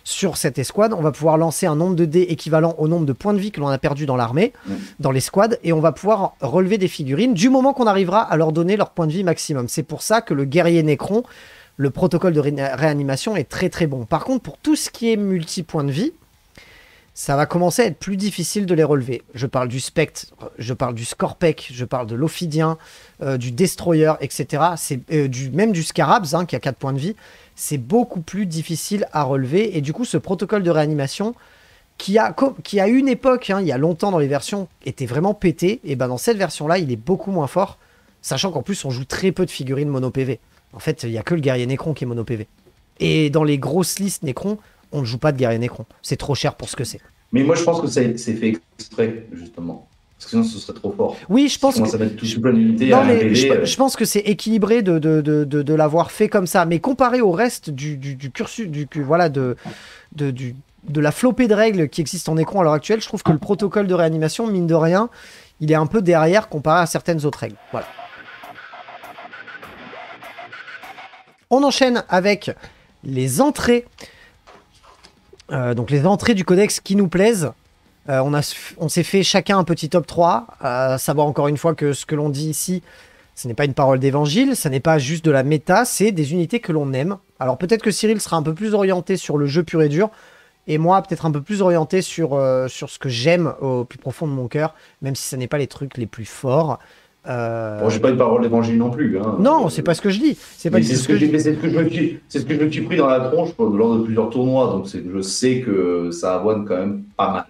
sur cette escouade, on va pouvoir lancer un nombre de dés équivalent au nombre de points de vie que l'on a perdu dans l'armée, dans l'escouade, et on va pouvoir relever des figurines du moment qu'on arrivera à leur donner leur point de vie maximum. C'est pour ça que le guerrier Nécron, le protocole de réanimation est très très bon. Par contre, pour tout ce qui est multi-points de vie, ça va commencer à être plus difficile de les relever. Je parle du Spectre, je parle du Scorpec, je parle de l'Ophidien, du Destroyer, etc. Même du Scarabs, hein, qui a 4 points de vie. C'est beaucoup plus difficile à relever. Et du coup, ce protocole de réanimation, qui a une époque, hein, il y a longtemps dans les versions, était vraiment pété, et ben dans cette version-là, il est beaucoup moins fort, sachant qu'en plus, on joue très peu de figurines mono PV. En fait, il n'y a que le guerrier Necron qui est mono PV. Et dans les grosses listes Necron, on ne joue pas de guerrier Necron. C'est trop cher pour ce que c'est. Mais moi, je pense que c'est fait exprès, justement. Parce que sinon, ce serait trop fort. Oui, je pense que... Ça va être tout sur plein d'unités. Non, mais je pense que c'est équilibré de l'avoir fait comme ça. Mais comparé au reste du cursus, voilà, de la flopée de règles qui existe en écran à l'heure actuelle, je trouve que le protocole de réanimation, mine de rien, il est un peu derrière comparé à certaines autres règles. Voilà. On enchaîne avec les entrées. Donc les entrées du codex qui nous plaisent. On s'est fait chacun un petit top 3. Savoir encore une fois que ce que l'on dit ici, ce n'est pas une parole d'évangile, ce n'est pas juste de la méta, c'est des unités que l'on aime. Alors peut-être que Cyril sera un peu plus orienté sur le jeu pur et dur, et moi peut-être un peu plus orienté sur ce que j'aime au plus profond de mon cœur, même si ce n'est pas les trucs les plus forts. Bon, j'ai pas une parole d'évangile non plus. Hein. Non, c'est pas ce que je dis. C'est ce que je me suis pris dans la tronche lors de plusieurs tournois, donc je sais que ça avoine quand même pas mal.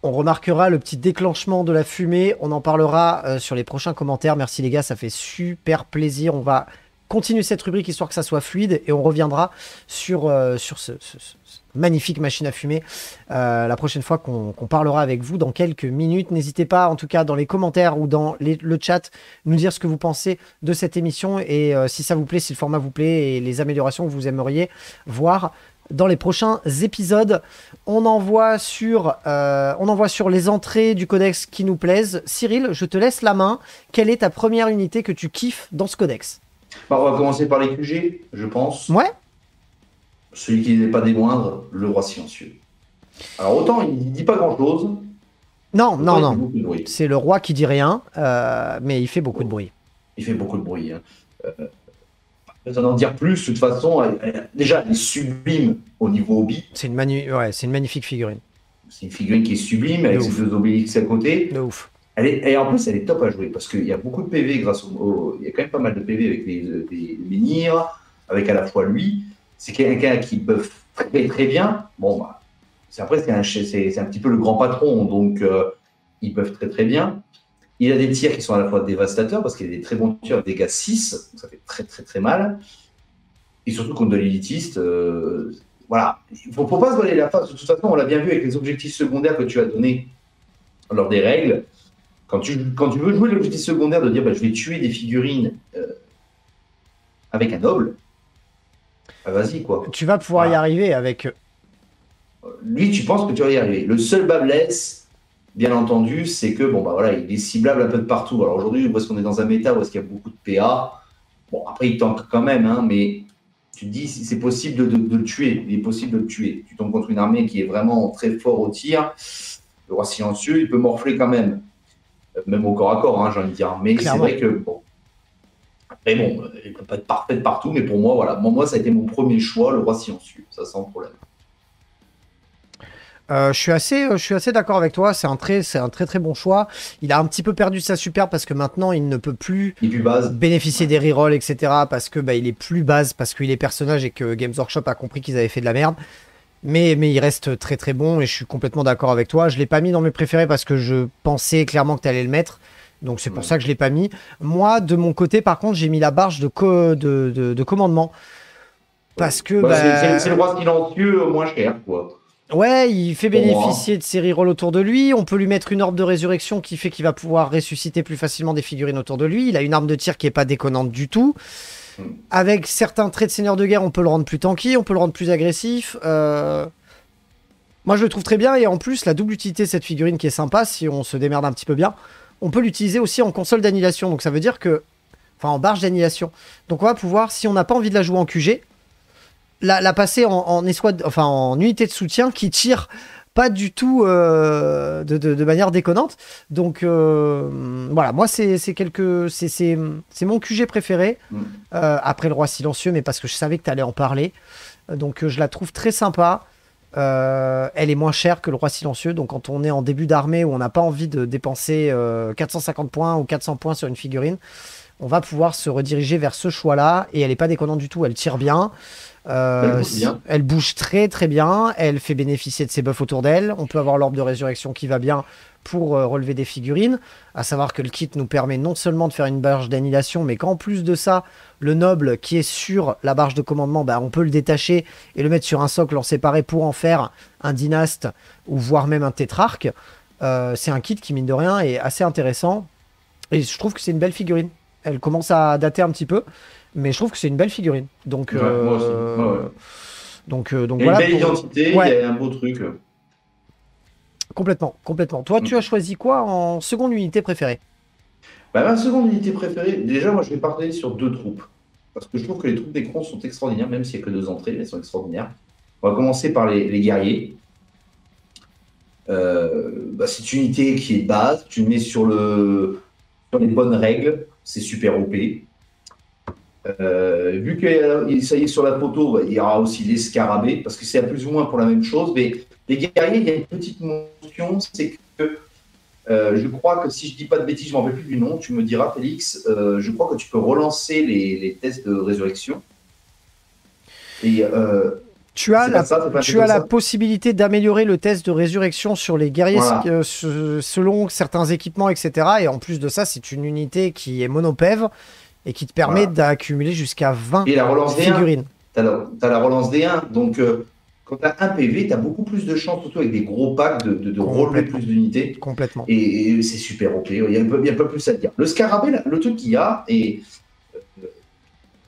On remarquera le petit déclenchement de la fumée. On en parlera sur les prochains commentaires. Merci les gars, ça fait super plaisir. On va continuer cette rubrique histoire que ça soit fluide et on reviendra sur ce magnifique machine à fumer la prochaine fois qu'on parlera avec vous dans quelques minutes. N'hésitez pas, en tout cas, dans les commentaires ou dans le chat, nous dire ce que vous pensez de cette émission et si ça vous plaît, si le format vous plaît et les améliorations que vous aimeriez voir dans les prochains épisodes. On envoie sur les entrées du codex qui nous plaisent. Cyril, je te laisse la main. Quelle est ta première unité que tu kiffes dans ce codex? On va commencer par les QG, je pense. Ouais. Celui qui n'est pas des moindres, le roi silencieux. Alors autant il ne dit pas grand-chose. Non. C'est le roi qui dit rien, mais il fait beaucoup de bruit. Il fait beaucoup de bruit. Hein. Besoin d'en dire plus, de toute façon, déjà, elle est sublime au niveau hobby. C'est une magnifique figurine. C'est une figurine qui est sublime, avec ses 2 obélix à côté. De ouf. Et en plus, elle est top à jouer, parce qu'il y a beaucoup de PV il y a quand même pas mal de PV avec les menhirs, avec à la fois lui. C'est quelqu'un qui buff très très bien. Bon, bah, après, c'est un petit peu le grand patron, donc il buff très très bien. Il a des tirs qui sont à la fois dévastateurs, parce qu'il a des très bons tirs, dégâts 6, donc ça fait très très très mal. Et surtout contre de l'élitiste, voilà. Il ne faut pas se voiler la face. De toute façon, on l'a bien vu avec les objectifs secondaires que tu as donnés lors des règles. Quand tu veux jouer l'objectif secondaire de dire je vais tuer des figurines avec un noble, bah, vas-y quoi. Tu vas pouvoir y arriver avec... Lui, tu penses que tu vas y arriver. Le seul bas blesse, bien entendu, c'est que il est ciblable un peu de partout. Alors aujourd'hui, où est-ce qu'on est dans un méta où est-ce qu'il y a beaucoup de PA. Bon, après, il tank quand même, hein, mais tu te dis, c'est possible de le tuer. Il est possible de le tuer. Tu tombes contre une armée qui est vraiment très fort au tir. Le roi silencieux, il peut morfler quand même. Même au corps à corps, hein, j'ai envie de dire. Mais c'est vrai que, il ne peut pas être parfait partout, mais pour moi, voilà. Moi, ça a été mon premier choix, le roi silencieux. Ça, sans problème. Je suis assez d'accord avec toi, c'est un très très bon choix. Il a un petit peu perdu sa superbe parce que maintenant il ne peut plus bénéficier des rerolls, etc. Parce que il est plus base, parce qu'il est personnage et que Games Workshop a compris qu'ils avaient fait de la merde. Mais il reste très très bon et je suis complètement d'accord avec toi. Je l'ai pas mis dans mes préférés parce que je pensais clairement que tu allais le mettre. Donc c'est pour ça que je l'ai pas mis. Moi, de mon côté, par contre, j'ai mis la barge de commandement. Parce que... c'est le roi silencieux moins cher, quoi. Ouais, il fait bénéficier de ses rerolls autour de lui. On peut lui mettre une orbe de résurrection qui fait qu'il va pouvoir ressusciter plus facilement des figurines autour de lui. Il a une arme de tir qui est pas déconnante du tout. Avec certains traits de seigneur de guerre, on peut le rendre plus tanky, on peut le rendre plus agressif. Moi, je le trouve très bien. Et en plus, la double utilité de cette figurine qui est sympa, si on se démerde un petit peu bien, on peut l'utiliser aussi en console d'annihilation. Donc ça veut dire que... Enfin, en barge d'annihilation. Donc on va pouvoir, si on n'a pas envie de la jouer en QG... La passer en escouade, enfin en unité de soutien qui tire pas du tout de manière déconnante. Donc voilà, moi c'est mon QG préféré après le roi silencieux, mais parce que je savais que tu allais en parler. Donc je la trouve très sympa. Elle est moins chère que le roi silencieux. Donc quand on est en début d'armée où on n'a pas envie de dépenser 450 points ou 400 points sur une figurine, on va pouvoir se rediriger vers ce choix-là. Et elle n'est pas déconnante du tout. Elle tire bien. Elle bouge bien. Elle bouge très très bien. Elle fait bénéficier de ses buffs autour d'elle. On peut avoir l'orbe de résurrection qui va bien pour relever des figurines. À savoir que le kit nous permet non seulement de faire une barge d'annihilation, mais qu'en plus de ça, le noble qui est sur la barge de commandement, bah, on peut le détacher et le mettre sur un socle en séparé pour en faire un dynaste ou voire même un tétrarque. C'est un kit qui, mine de rien, est assez intéressant. Et je trouve que c'est une belle figurine. Elle commence à dater un petit peu, mais je trouve que c'est une belle figurine. Donc, Ouais, moi aussi. Ouais, ouais. donc Il y a voilà. une belle identité, il Ouais, y a un beau truc. complètement, complètement. Toi, tu as choisi quoi en seconde unité préférée? Bah, ma seconde unité préférée, déjà, moi, je vais parler sur deux troupes. Parce que je trouve que les troupes Necrons sont extraordinaires, même s'il n'y a que deux entrées, elles sont extraordinaires. On va commencer par les guerriers. Bah, c'est une unité qui est de base, tu le mets sur les bonnes règles, c'est super OP. Vu que ça y est sur la photo, bah, il y aura aussi les scarabées, parce que c'est plus ou moins pour la même chose. Mais les guerriers, il y a une petite mention, c'est que je crois que si je dis pas de bêtises, je m'en rappelle plus du nom, tu me diras Félix, je crois que tu peux relancer les tests de résurrection. Et Tu as c'est la, pas ça, c'est pas un truc tu as comme la ça. possibilité d'améliorer le test de résurrection sur les guerriers Voilà. selon certains équipements, etc. Et en plus de ça, c'est une unité qui est monopève et qui te permet Voilà. d'accumuler jusqu'à 20 Et la relance D1, figurines. t'as la relance D1. Donc, quand tu as un PV, tu as beaucoup plus de chances, surtout avec des gros packs, de relever Complètement. plus d'unités. Complètement. Et c'est super OP. Il y a pas plus à dire. Le scarabée, là, le truc qu'il y a, et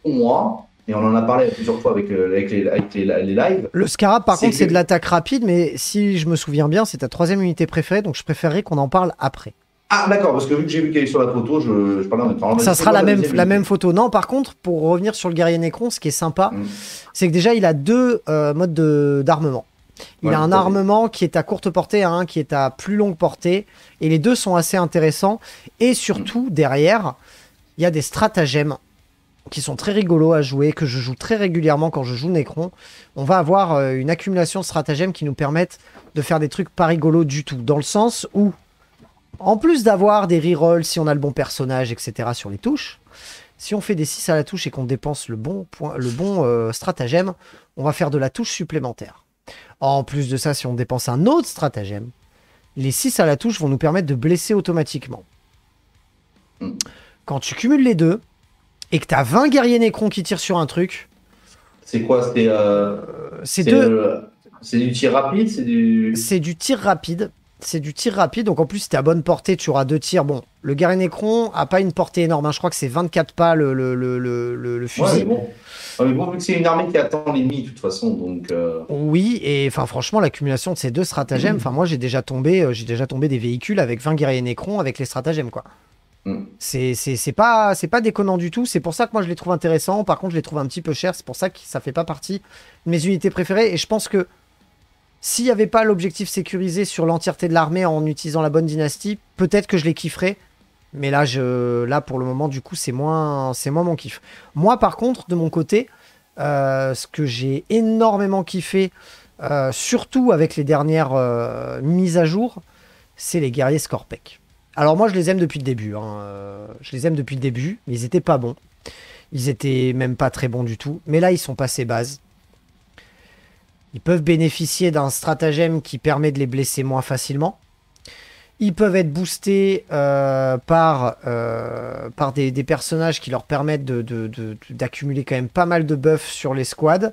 pour moi, et on en a parlé plusieurs fois avec les lives, Le Scarab, par c'est contre, c'est de que. l'attaque rapide, mais si je me souviens bien, c'est ta troisième unité préférée, donc je préférerais qu'on en parle après. Ah, d'accord, parce que vu que j'ai vu qu'elle est sur la photo, je parlais en même temps. Alors, Ça vas-y, c'est sera quoi la ta même, deuxième la même unité? photo. Non, par contre, pour revenir sur le guerrier Necron, ce qui est sympa, Hmm. c'est que déjà, il a deux modes d'armement. Il Ouais, a un tout à fait. armement qui est à courte portée, un qui est à plus longue portée, et les deux sont assez intéressants. Et Hmm. surtout, derrière, il y a des stratagèmes qui sont très rigolos à jouer, que je joue très régulièrement quand je joue Necron. On va avoir une accumulation de stratagèmes qui nous permettent de faire des trucs pas rigolos du tout. Dans le sens où, en plus d'avoir des rerolls si on a le bon personnage, etc. sur les touches, si on fait des 6 à la touche et qu'on dépense le bon, stratagème, on va faire de la touche supplémentaire. En plus de ça, si on dépense un autre stratagème, les 6 à la touche vont nous permettre de blesser automatiquement. Hmm. Quand tu cumules les deux, et que tu as 20 guerriers Nécrons qui tirent sur un truc, C'est quoi? c'est deux, C'est du tir rapide? C'est du. c'est du tir rapide. C'est du tir rapide, donc en plus, si t'es à bonne portée, tu auras deux tirs. Bon, le guerrier Nécron a pas une portée énorme, hein. Je crois que c'est 24 pas le Ouais, mais fusil. bon. Ouais, mais bon, vu que c'est une armée qui attend l'ennemi, de toute façon, donc. Oui, et enfin franchement, l'accumulation de ces deux stratagèmes, enfin moi j'ai déjà tombé des véhicules avec 20 guerriers Nécrons avec les stratagèmes, quoi. Hmm. C'est pas déconnant du tout. C'est pour ça que moi je les trouve intéressants. Par contre, je les trouve un petit peu chers. C'est pour ça que ça fait pas partie de mes unités préférées. Et je pense que s'il n'y avait pas l'objectif sécurisé sur l'entièreté de l'armée en utilisant la bonne dynastie, peut-être que je les kifferais. Mais là pour le moment, du coup, c'est moins mon kiff. Moi, par contre, de mon côté, ce que j'ai énormément kiffé, surtout avec les dernières mises à jour, c'est les guerriers Scorpec. Alors moi, je les aime depuis le début, hein. Je les aime depuis le début, mais ils étaient pas bons. Ils étaient même pas très bons du tout. Mais là, ils sont passés base. Ils peuvent bénéficier d'un stratagème qui permet de les blesser moins facilement. Ils peuvent être boostés par des personnages qui leur permettent d'accumuler quand même pas mal de buffs sur les squads.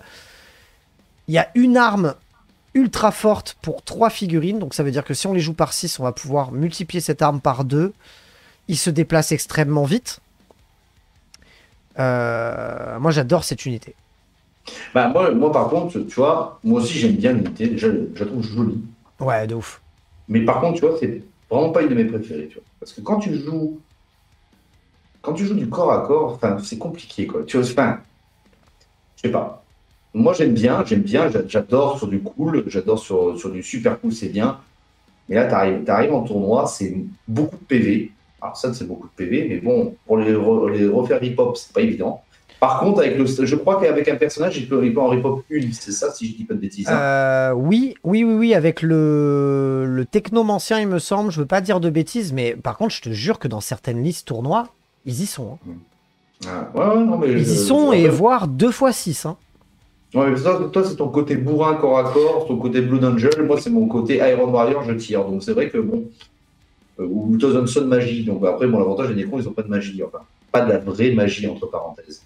Il y a une arme ultra forte pour 3 figurines. Donc ça veut dire que si on les joue par 6, on va pouvoir multiplier cette arme par 2. Il se déplace extrêmement vite. Moi j'adore cette unité. Bah, moi, par contre, tu vois, moi aussi, j'aime bien l'unité. Déjà, je la trouve jolie. Ouais, de ouf. Mais par contre, tu vois, c'est vraiment pas une de mes préférées, tu vois. Parce que quand tu joues du corps à corps, enfin, c'est compliqué, quoi. Tu vois, enfin, je sais pas. Moi, j'aime bien, j'adore sur du cool, j'adore sur du super cool, c'est bien. Mais là, t'arrives en tournoi, c'est beaucoup de PV. Alors ça, c'est beaucoup de PV, mais bon, pour les refaire hip-hop, c'est pas évident. Par contre, je crois qu'avec un personnage, il peut en repop une, c'est ça, si je dis pas de bêtises. Hein. Oui, avec le technomancien, il me semble, je veux pas dire de bêtises, mais par contre, je te jure que dans certaines listes tournois, ils y sont. Hein. Ouais, non, mais ils y sont, et voire 2x6. Hein. Ouais, mais toi, c'est ton côté bourrin corps à corps, ton côté Blood Angel, moi, c'est mon côté Iron Warrior, je tire. Donc c'est vrai que, bon, ou Thousand magie. Donc après, bon, l'avantage des Necrons, ils n'ont pas de magie, enfin, pas de la vraie magie, entre parenthèses.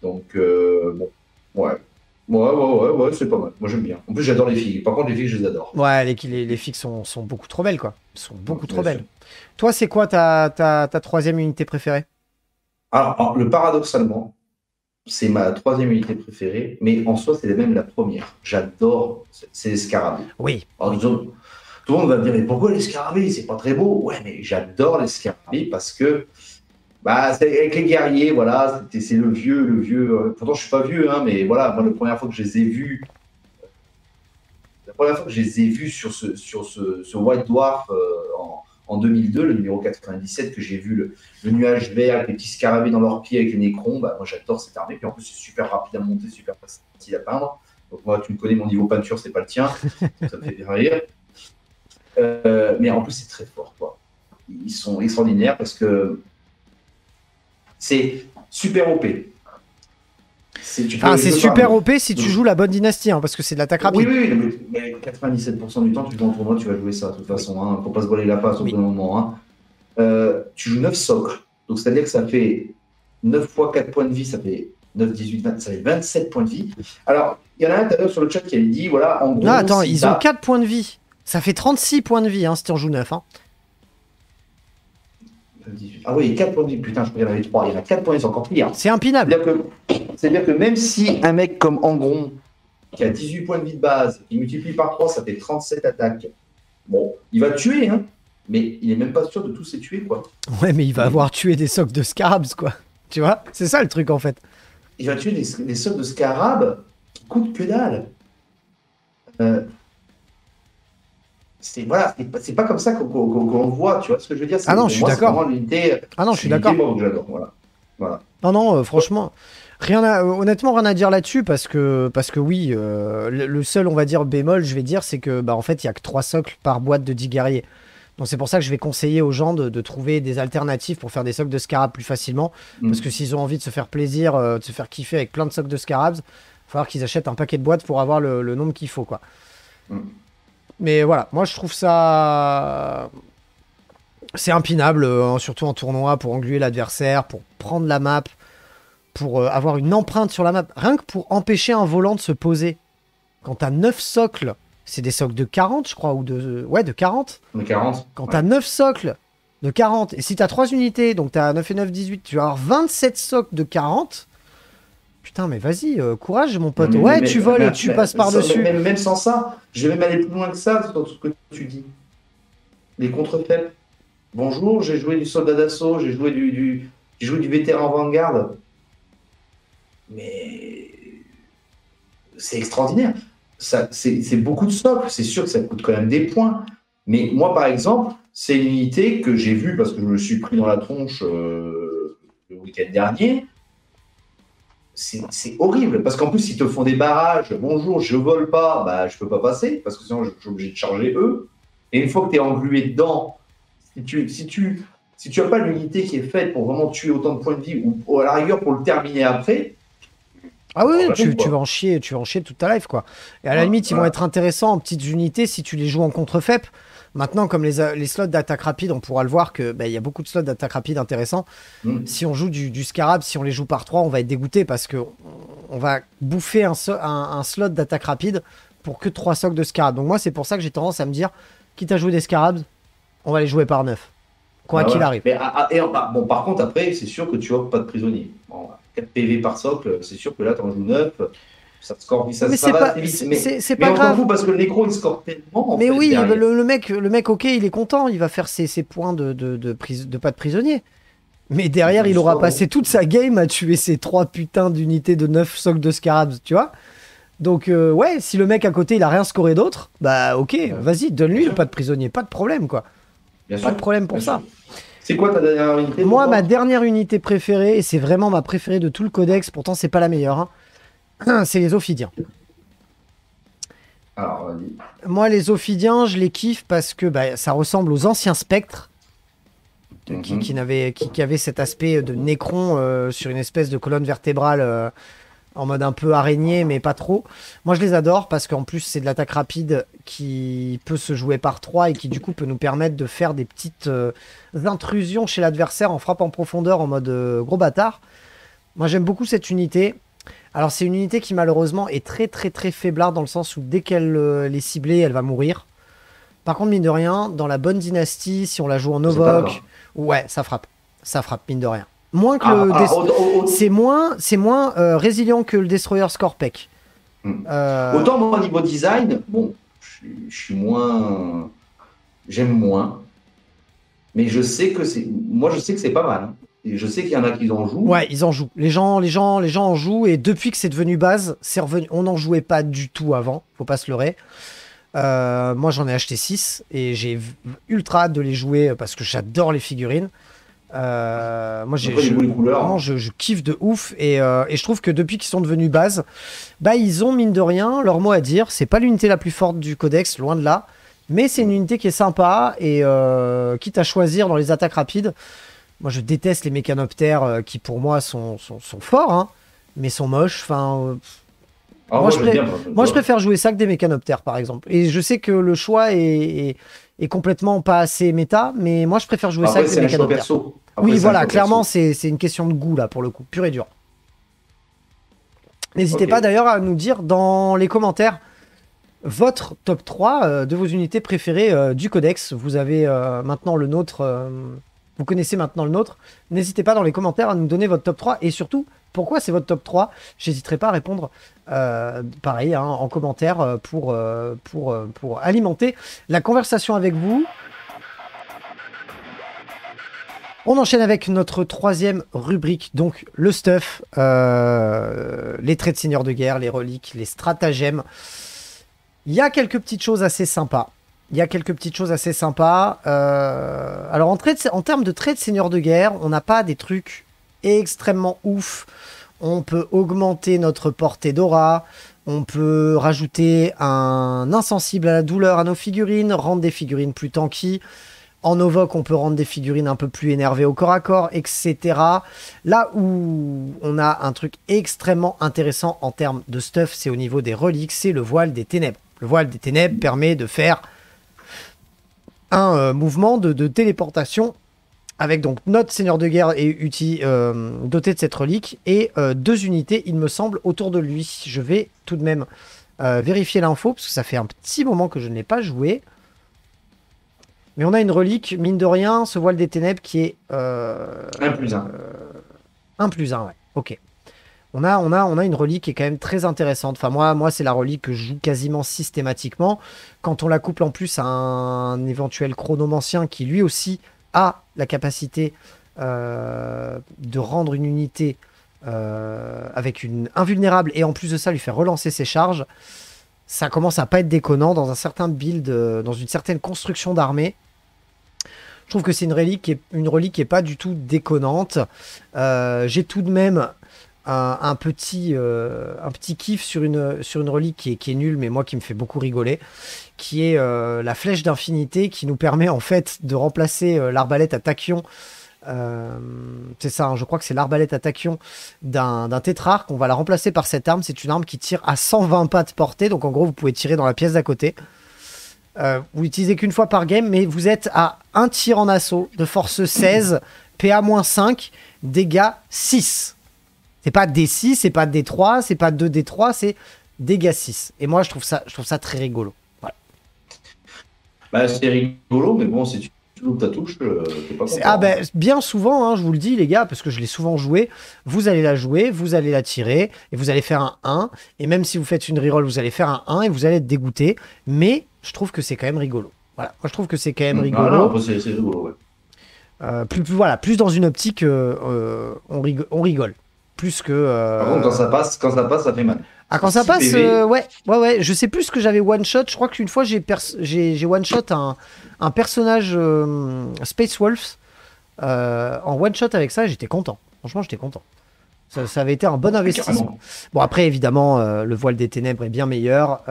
Donc, bon, ouais, c'est pas mal. Moi, j'aime bien. En plus, j'adore les filles. Par contre, les filles, je les adore. Ouais, les filles sont beaucoup trop belles, quoi. Elles sont beaucoup trop belles. Toi, c'est quoi ta troisième unité préférée? Alors, le paradoxalement, c'est ma troisième unité préférée, mais en soi, c'est même la première. J'adore, c'est les scarabées. Oui. Alors, tout le monde va me dire, mais pourquoi les scarabées? C'est pas très beau. Ouais, mais j'adore les scarabées parce que bah, c'est avec les guerriers, voilà, c'est le vieux. Pourtant, je suis pas vieux, hein, mais voilà, moi, la première fois que je les ai vus, sur ce White Dwarf en 2002, le numéro 97, que j'ai vu le nuage vert avec les petits scarabées dans leurs pieds avec les Nécrons, bah, moi, j'adore cette armée. Puis en plus, c'est super rapide à monter, super facile à peindre. Donc, moi, tu me connais, mon niveau peinture, c'est pas le tien. Ça me fait bien rire. Mais en plus, c'est très fort, quoi. Ils sont extraordinaires parce que c'est super OP. C'est super OP si tu joues la bonne dynastie, hein, parce que c'est de l'attaque rapide. Oui, mais 97% du temps, tu joues en tournoi, tu vas jouer ça, de toute façon, hein, pour pas se voiler la face au bout d'un moment. Hein. Tu joues 9 socles, donc c'est-à-dire que ça fait 9 fois 4 points de vie, ça fait 9, 18, 20, ça fait 27 points de vie. Alors, il y en a un tout à l'heure sur le chat qui avait dit, voilà, en gros... Non, attends, ils ont 4 points de vie. Ça fait 36 points de vie, hein, si tu en joues 9. Hein. Ah oui, 4 points de vie, putain, je crois qu'il y en avait 3. Il y en a 4 points de vie, c'est encore pire. C'est impinable. C'est-à-dire que même si un mec comme Angron, qui a 18 points de vie de base, qui multiplie par 3, ça fait 37 attaques. Bon, il va tuer, hein, mais il est même pas sûr de tous les tuer, quoi. Ouais, mais il va avoir tué des socs de scarabs, quoi. Tu vois? C'est ça le truc, en fait. Il va tuer des socs de scarabs qui coûtent que dalle. C'est pas comme ça qu'on le voit, tu vois ce que je veux dire? Ah non, je suis d'accord. Ah non, je suis d'accord. Moi, que j'adore, voilà. Non, franchement, honnêtement, rien à dire là-dessus parce que oui, le seul, on va dire, bémol, je vais dire, c'est que, en fait, il n'y a que 3 socles par boîte de 10 guerriers. Donc c'est pour ça que je vais conseiller aux gens de trouver des alternatives pour faire des socles de scarabs plus facilement. Parce que s'ils ont envie de se faire plaisir, de se faire kiffer avec plein de socles de scarabs, il va falloir qu'ils achètent un paquet de boîtes pour avoir le nombre qu'il faut, quoi. Mais voilà, moi je trouve ça... C'est impinable, surtout en tournoi, pour engluer l'adversaire, pour prendre la map, pour avoir une empreinte sur la map. Rien que pour empêcher un volant de se poser. Quand t'as 9 socles, c'est des socles de 40, je crois, ou de... Ouais, de 40. De 40. Quand t'as 9 socles de 40, et si t'as 3 unités, donc t'as 9 et 9, 18, tu vas avoir 27 socles de 40... Putain, mais vas-y, courage, mon pote. Tu voles et tu passes par-dessus. Même sans ça, je vais même aller plus loin que ça dans ce que tu dis. Les contre-faits. Bonjour, j'ai joué du soldat d'assaut, j'ai joué du vétéran Vanguard. Mais c'est extraordinaire. C'est beaucoup de socles. C'est sûr que ça coûte quand même des points. Mais moi, par exemple, c'est une unité que j'ai vue parce que je me suis pris dans la tronche le week-end dernier. C'est horrible, parce qu'en plus, ils te font des barrages. Bonjour, je vole pas, bah, je peux pas passer, parce que sinon, je suis obligé de charger eux. Et une fois que tu es englué dedans, si tu as pas l'unité qui est faite pour vraiment tuer autant de points de vie, ou à la rigueur pour le terminer après... Ah oui, tu vas en chier toute ta life, quoi. Et à la limite, ils vont être intéressants en petites unités si tu les joues en contre-fep. Maintenant, comme les slots d'attaque rapide, on pourra le voir que y a beaucoup de slots d'attaque rapide intéressants. Si on joue du scarab, si on les joue par 3, on va être dégoûté parce que on va bouffer un slot d'attaque rapide pour que 3 socs de scarab. Donc moi, c'est pour ça que j'ai tendance à me dire, quitte à jouer des scarabs, on va les jouer par 9. Quoi qu'il arrive. Mais, bon, par contre, après, c'est sûr que tu offres pas de prisonniers. Bon, 4 PV par socle, c'est sûr que là, tu en joues 9. Ça score, ça va vite. C'est pas grave. Vous, parce que le nécro, il score tellement. Mais oui, le mec, ok, il est content. Il va faire ses points de pas de prisonnier. Mais derrière, il aura passé toute sa game à tuer ses 3 putains d'unités de 9 socles de scarabs, tu vois. Donc, ouais, si le mec à côté, il a rien scoré d'autre, bah ok, vas-y, donne-lui le pas de prisonnier, pas de problème, quoi. Bien Pas sûr. de problème pour Bien ça. sûr. C'est quoi ta dernière unité? Moi, pour ma toi dernière unité préférée, et c'est vraiment ma préférée de tout le codex, pourtant c'est pas la meilleure, hein, c'est les Ophidiens. Alors, vas-y. Moi, les Ophidiens, je les kiffe parce que bah, ça ressemble aux anciens spectres, qui avaient cet aspect de Nécron sur une espèce de colonne vertébrale en mode un peu araignée, mais pas trop. Moi, je les adore parce qu'en plus, c'est de l'attaque rapide qui peut se jouer par 3 et qui, du coup, peut nous permettre de faire des petites intrusions chez l'adversaire en frappe en profondeur en mode gros bâtard. Moi, j'aime beaucoup cette unité. Alors, c'est une unité qui, malheureusement, est très, très, très faiblarde dans le sens où dès qu'elle est ciblée, elle va mourir. Par contre, mine de rien, dans la bonne dynastie, si on la joue en Ça tape, hein. Novok, ouais, ça frappe. Ça frappe, mine de rien. Moins que Ah, le... ah, C'est moins résilient que le Destroyer Scorpec. Hmm. Euh, Autant moi, au niveau design, bon, je suis moins. J'aime moins. Mais je sais que c'est. Moi, je sais que c'est pas mal, hein. Et je sais qu'il y en a qui en jouent. Ouais, ils en jouent. Les gens en jouent. Et depuis que c'est devenu base, c'est revenu. On n'en jouait pas du tout avant. Faut pas se leurrer. Moi, j'en ai acheté 6 et j'ai ultra hâte de les jouer parce que j'adore les figurines. Moi, Après, les couleurs. vraiment, je kiffe de ouf et je trouve que depuis qu'ils sont devenus base, bah, ils ont mine de rien leur mot à dire. C'est pas l'unité la plus forte du codex, loin de là, mais c'est une unité qui est sympa et quitte à choisir dans les attaques rapides. Moi, je déteste les mécanoptères qui, pour moi, sont forts, hein, mais sont moches. Enfin, Ah, moi, j'aime bien, moi, je préfère jouer ça que des mécanoptères, par exemple. Et je sais que le choix est complètement pas assez méta, mais moi, je préfère jouer ça Après, que des c'est un choix mécanoptères. perso. Après, Oui, c'est un voilà, choix clairement, perso. c'est une question de goût, là, pour le coup, pur et dur. N'hésitez Ok. pas d'ailleurs à nous dire dans les commentaires votre top 3 de vos unités préférées du codex. Vous avez maintenant le nôtre, vous connaissez maintenant le nôtre. N'hésitez pas dans les commentaires à nous donner votre top 3 et surtout, pourquoi c'est votre top 3. J'hésiterai pas à répondre pareil hein, en commentaire pour alimenter la conversation avec vous. On enchaîne avec notre troisième rubrique, donc le stuff, les traits de seigneur de guerre, les reliques, les stratagèmes. Il y a quelques petites choses assez sympas. Alors en termes de traits de seigneur de guerre, on n'a pas des trucs extrêmement ouf. On peut augmenter notre portée d'aura. On peut rajouter un insensible à la douleur à nos figurines, rendre des figurines plus tanky. En Novok, on peut rendre des figurines un peu plus énervées au corps à corps, etc. Là où on a un truc extrêmement intéressant en termes de stuff, c'est au niveau des reliques, c'est le voile des ténèbres. Le voile des ténèbres permet de faire un mouvement de téléportation avec donc notre seigneur de guerre doté de cette relique et 2 unités, il me semble, autour de lui. Je vais tout de même vérifier l'info parce que ça fait un petit moment que je ne l'ai pas joué. Mais on a une relique, mine de rien, ce voile des ténèbres qui est... 1+1. 1+1, ouais. Ok. On a une relique qui est quand même très intéressante. Enfin, moi c'est la relique que je joue quasiment systématiquement. Quand on la couple en plus à un éventuel chronomancien qui lui aussi a la capacité de rendre une unité avec une invulnérable et en plus de ça lui faire relancer ses charges, ça commence à pas être déconnant dans un certain build, dans une certaine construction d'armée. Je trouve que c'est une relique qui est pas du tout déconnante. J'ai tout de même un petit kiff sur une relique qui est nulle, mais moi qui me fait beaucoup rigoler, qui est la flèche d'infinité qui nous permet en fait de remplacer l'arbalète à tachyon. C'est ça, hein, je crois que c'est l'arbalète à tachyon d'un tétrarque. On va la remplacer par cette arme. C'est une arme qui tire à 120 pas de portée, donc en gros vous pouvez tirer dans la pièce d'à côté. Vous l'utilisez qu'une fois par game, mais vous êtes à un tir en assaut de force 16, PA-5, dégâts 6. C'est pas D6, c'est pas D3, c'est pas 2D3, c'est dégâts 6. Et moi je trouve ça très rigolo. Voilà. Bah, c'est rigolo, mais bon, si tu loupes ta touche, t'es pas content. Ah ben, bien souvent, hein, je vous le dis les gars, parce que je l'ai souvent joué, vous allez la jouer, vous allez la tirer, et vous allez faire un 1, et même si vous faites une reroll, vous allez faire un 1, et vous allez être dégoûté, mais je trouve que c'est quand même rigolo. Voilà, moi je trouve que c'est quand même rigolo. Ah non, c'est rigolo, ouais. Plus dans une optique, on rigole. Plus que... Par contre, quand ça passe, ça fait mal. Ah, quand ça 6 passe, PV. ouais. Je sais plus ce que j'avais one shot. Je crois qu'une fois j'ai one shot un personnage Space Wolves en one shot avec ça. Et j'étais content. Franchement, j'étais content. Ça avait été un bon investissement. Carrément. Bon, après, évidemment, le voile des ténèbres est bien meilleur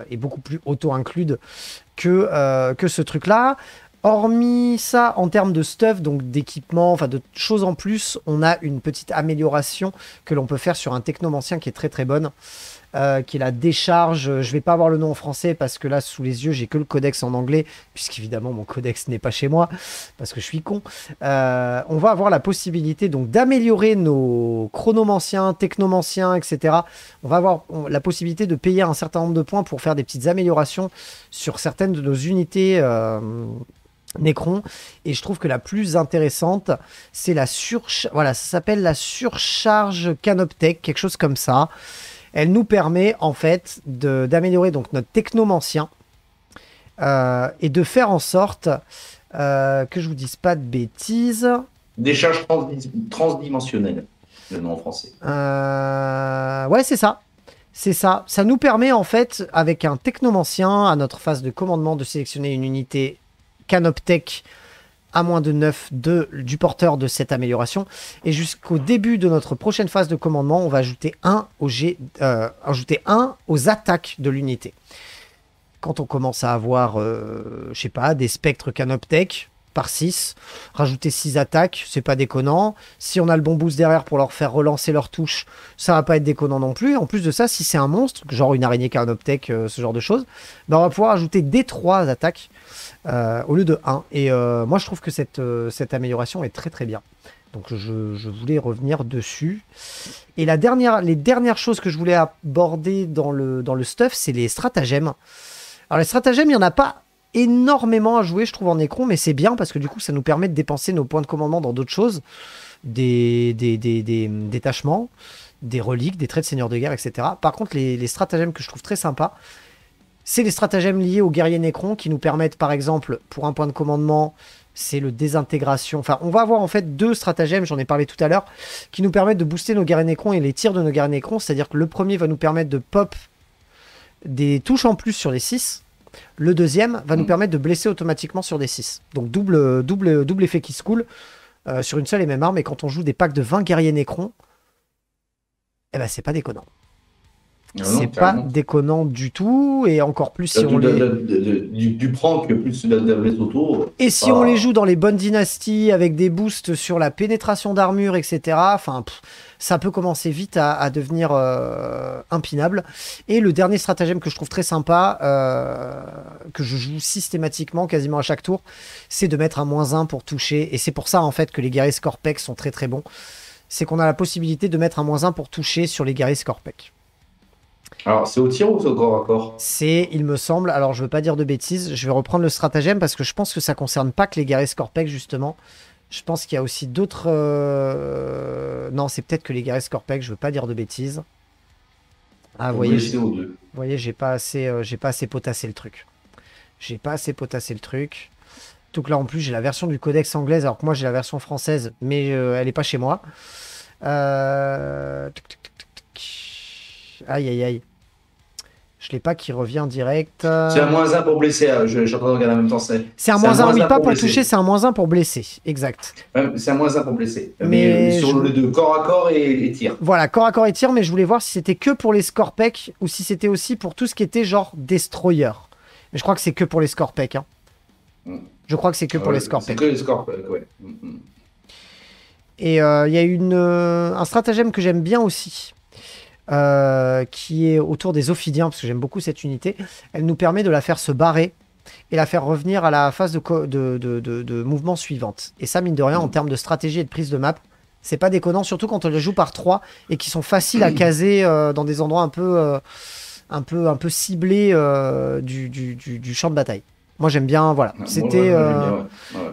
et beaucoup plus auto-include que ce truc-là. Hormis ça, en termes de stuff, donc d'équipement, enfin de choses en plus, on a une petite amélioration que l'on peut faire sur un technomancien qui est très très bonne, qui est la décharge. Je vais pas avoir le nom en français parce que là, sous les yeux, j'ai que le codex en anglais, puisqu'évidemment, mon codex n'est pas chez moi, parce que je suis con. On va avoir la possibilité donc d'améliorer nos chronomanciens, technomanciens, etc. On va avoir la possibilité de payer un certain nombre de points pour faire des petites améliorations sur certaines de nos unités Necron, et je trouve que la plus intéressante, c'est la voilà, ça s'appelle la surcharge Canoptech, quelque chose comme ça. Elle nous permet en fait d'améliorer donc notre technomancien et de faire en sorte que je vous dise pas de bêtises. Des charges transdimensionnelles, le nom en français. Ouais, c'est ça. C'est ça. Ça nous permet en fait, avec un technomancien, à notre phase de commandement, de sélectionner une unité Canoptech à moins de 9 du porteur de cette amélioration. Et jusqu'au début de notre prochaine phase de commandement, on va ajouter ajouter 1 aux attaques de l'unité. Quand on commence à avoir, je sais pas, des spectres Canoptech par 6, rajouter 6 attaques, c'est pas déconnant. Si on a le bon boost derrière pour leur faire relancer leur touche, ça va pas être déconnant non plus. En plus de ça, si c'est un monstre, genre une araignée Canoptech, ce genre de choses, ben on va pouvoir ajouter des 3 attaques au lieu de 1. Et moi, je trouve que cette amélioration est très très bien. Donc je voulais revenir dessus. Et les dernières choses que je voulais aborder dans le stuff, c'est les stratagèmes. Alors les stratagèmes, il n'y en a pas énormément à jouer, je trouve, en Necron, mais c'est bien parce que du coup, ça nous permet de dépenser nos points de commandement dans d'autres choses. Des détachements, des reliques, des traits de seigneur de guerre, etc. Par contre, les stratagèmes que je trouve très sympas, c'est les stratagèmes liés aux guerriers Necron qui nous permettent, par exemple, pour un point de commandement, c'est le désintégration. Enfin, on va avoir en fait 2 stratagèmes, j'en ai parlé tout à l'heure, qui nous permettent de booster nos guerriers Necron et les tirs de nos guerriers Necron. C'est-à-dire que le premier va nous permettre de pop des touches en plus sur les 6. Le deuxième va nous permettre de blesser automatiquement sur des 6. Donc double effet qui se coule sur une seule et même arme. Et quand on joue des packs de 20 guerriers Necron, eh ben c'est pas déconnant. C'est pas déconnant du tout, et encore plus si on du prank plus de la blesse autour. Et si on les joue dans les bonnes dynasties avec des boosts sur la pénétration d'armure, etc. Enfin, ça peut commencer vite à devenir impinable. Et le dernier stratagème que je trouve très sympa, que je joue systématiquement, quasiment à chaque tour, c'est de mettre un -1 pour toucher. Et c'est pour ça en fait que les guerriers Scorpec sont très très bons. C'est qu'on a la possibilité de mettre un -1 pour toucher sur les guerriers Scorpec. Alors, c'est au tir ou c'est au corps à corps? C'est, il me semble, alors je veux pas dire de bêtises, je vais reprendre le stratagème parce que je pense que ça concerne pas que les guerriers Scorpec, justement. Je pense qu'il y a aussi d'autres... Non, c'est peut-être que les guerriers Scorpec, je veux pas dire de bêtises. Ah, vous voyez, j'ai pas assez potassé le truc. J'ai pas assez potassé le truc. Donc là, en plus, j'ai la version du codex anglaise, alors que moi, j'ai la version française, mais elle est pas chez moi. Aïe, aïe, aïe. Je l'ai pas qui revient direct. C'est un -1 pour blesser. Je suis en train de regarder en même temps. C'est un -1, oui, pas pour toucher, c'est un -1 pour blesser. Exact. Ouais, c'est un -1 pour blesser. Mais sur le de corps à corps et tir. Voilà, corps à corps et tir, mais je voulais voir si c'était que pour les Scorpec ou si c'était aussi pour tout ce qui était genre Destroyer. Mais je crois que c'est que pour les Scorpec. Hein. Je crois que c'est que pour les Scorpec. C'est que les Scorpec, ouais. Et il y a un stratagème que j'aime bien aussi. Qui est autour des Ophidiens, parce que j'aime beaucoup cette unité. Elle nous permet de la faire se barrer et la faire revenir à la phase de mouvement suivante. Et ça, mine de rien, en termes de stratégie et de prise de map, c'est pas déconnant, surtout quand on les joue par 3 et qui sont faciles à caser dans des endroits un peu ciblés du champ de bataille. Moi, j'aime bien, voilà. C'était. De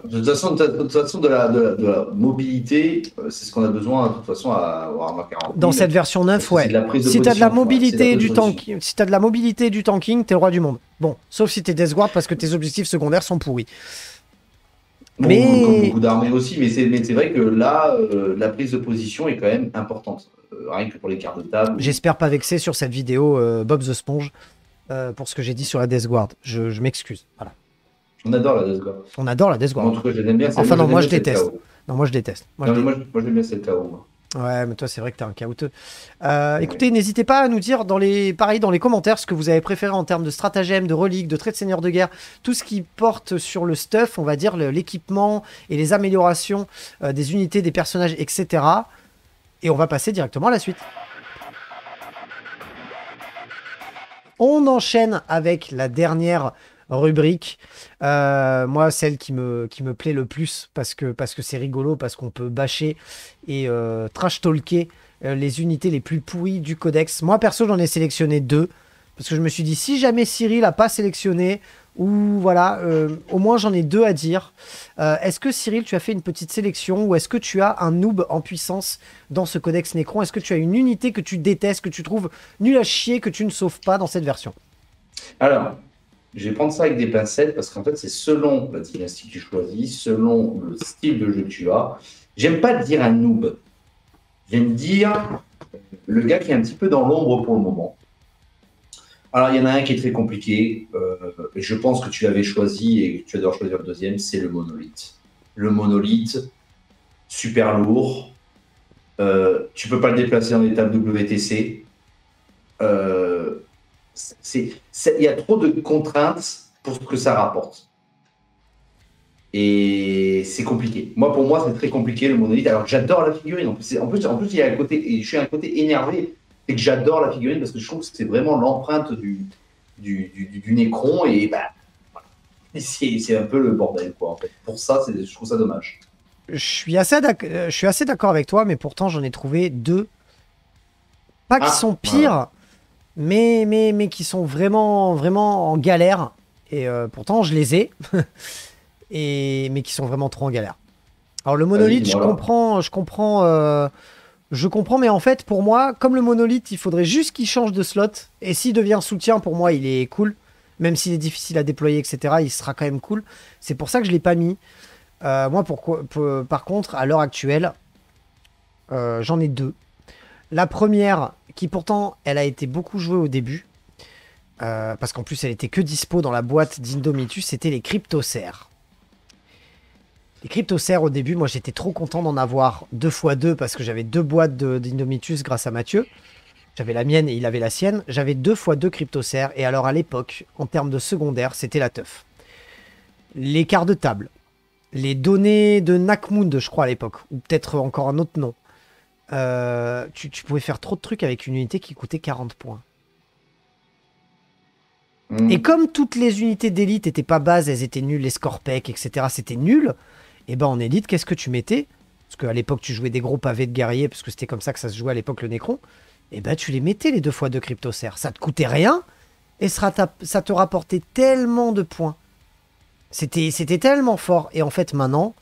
toute façon, de la mobilité, c'est ce qu'on a besoin, de toute façon, à Warhammer 40 000. Dans cette version 9, ouais. Si t'as de la mobilité du tanking, si t'as de la mobilité du tanking, t'es le roi du monde. Bon, sauf si t'es Death Guard parce que tes objectifs secondaires sont pourris. Bon, comme Mais beaucoup d'armées aussi, mais c'est vrai que là, la prise de position est quand même importante. Rien que pour les cartes de table. j'espère pas vexer sur cette vidéo Bob the Sponge pour ce que j'ai dit sur la Death Guard. Je m'excuse. Voilà. On adore la Death Guard. On adore la Death Moi, Guard. en tout cas, je l'aime bien. Enfin non, moi je C'est le déteste. chaos. Non, moi je déteste. Non, mais moi j'aime bien, c'est le chaos. Moi. Ouais, mais toi c'est vrai que t'es un caouteux. Ouais. Écoutez, n'hésitez pas à nous dire pareil, dans les commentaires ce que vous avez préféré en termes de stratagème, de reliques, de traits de seigneur de guerre, tout ce qui porte sur le stuff, on va dire l'équipement et les améliorations des unités, des personnages, etc. Et on va passer directement à la suite. On enchaîne avec la dernière rubrique. Moi, celle qui me plaît le plus parce que c'est rigolo, parce qu'on peut bâcher et trash-talker les unités les plus pourries du codex. Moi, perso, j'en ai sélectionné 2 parce que je me suis dit, si jamais Cyril n'a pas sélectionné, ou voilà, au moins j'en ai 2 à dire. Est-ce que Cyril, tu as fait une petite sélection ou est-ce que tu as un noob en puissance dans ce codex Necron? Est-ce que tu as une unité que tu détestes, que tu trouves nulle à chier, que tu ne sauves pas dans cette version? Alors, je vais prendre ça avec des pincettes parce qu'en fait, c'est selon la dynastie que tu choisis, selon le style de jeu que tu as. J'aime pas dire un noob. J'aime dire le gars qui est un petit peu dans l'ombre pour le moment. Alors, il y en a un qui est très compliqué. Et je pense que tu l'avais choisi et que tu vas devoir choisir le deuxième, c'est le monolithe. Le monolithe, super lourd. Tu peux pas le déplacer dans les tables WTC. Il y a trop de contraintes pour ce que ça rapporte. Et c'est compliqué. Pour moi, c'est très compliqué le monolithe. Alors que j'adore la figurine. En plus, il y a un côté, et je suis un côté énervé, et que j'adore la figurine parce que je trouve que c'est vraiment l'empreinte du Necron. Et bah, c'est un peu le bordel, quoi. En fait. Pour ça, je trouve ça dommage. Je suis assez d'accord avec toi, mais pourtant j'en ai trouvé 2. Pas qui sont pires, mais qui sont vraiment, vraiment en galère. Et pourtant, je les ai. Mais qui sont vraiment trop en galère. Alors le monolithe, je comprends, mais en fait, pour moi, comme le monolithe, il faudrait juste qu'il change de slot. Et s'il devient soutien, pour moi, il est cool. Même s'il est difficile à déployer, etc., il sera quand même cool. C'est pour ça que je ne l'ai pas mis. Moi, par contre, à l'heure actuelle, j'en ai 2. La première, qui pourtant, elle a été beaucoup jouée au début. Parce qu'en plus, elle était que dispo dans la boîte d'Indomitus, c'était les Cryptocères. Les Cryptocères, au début, moi, j'étais trop content d'en avoir 2x2 parce que j'avais 2 boîtes d'Indomitus grâce à Mathieu. J'avais la mienne et il avait la sienne. J'avais 2x2 Cryptocères. Et alors, à l'époque, en termes de secondaire, c'était la teuf. Les quarts de table. Les données de Nakmund, je crois, à l'époque. Ou peut-être encore un autre nom. Tu pouvais faire trop de trucs avec une unité qui coûtait 40 points. Et comme toutes les unités d'élite n'étaient pas bases, elles étaient nulles, les Scorpec, etc., c'était nul, et ben en élite, qu'est-ce que tu mettais? Parce qu'à l'époque, tu jouais des gros pavés de guerriers, parce que c'était comme ça que ça se jouait à l'époque, le Necron. Et ben tu les mettais, les 2x2 Cryptocères. Ça te coûtait rien, et ça te rapportait tellement de points. C'était tellement fort. Et en fait, maintenant,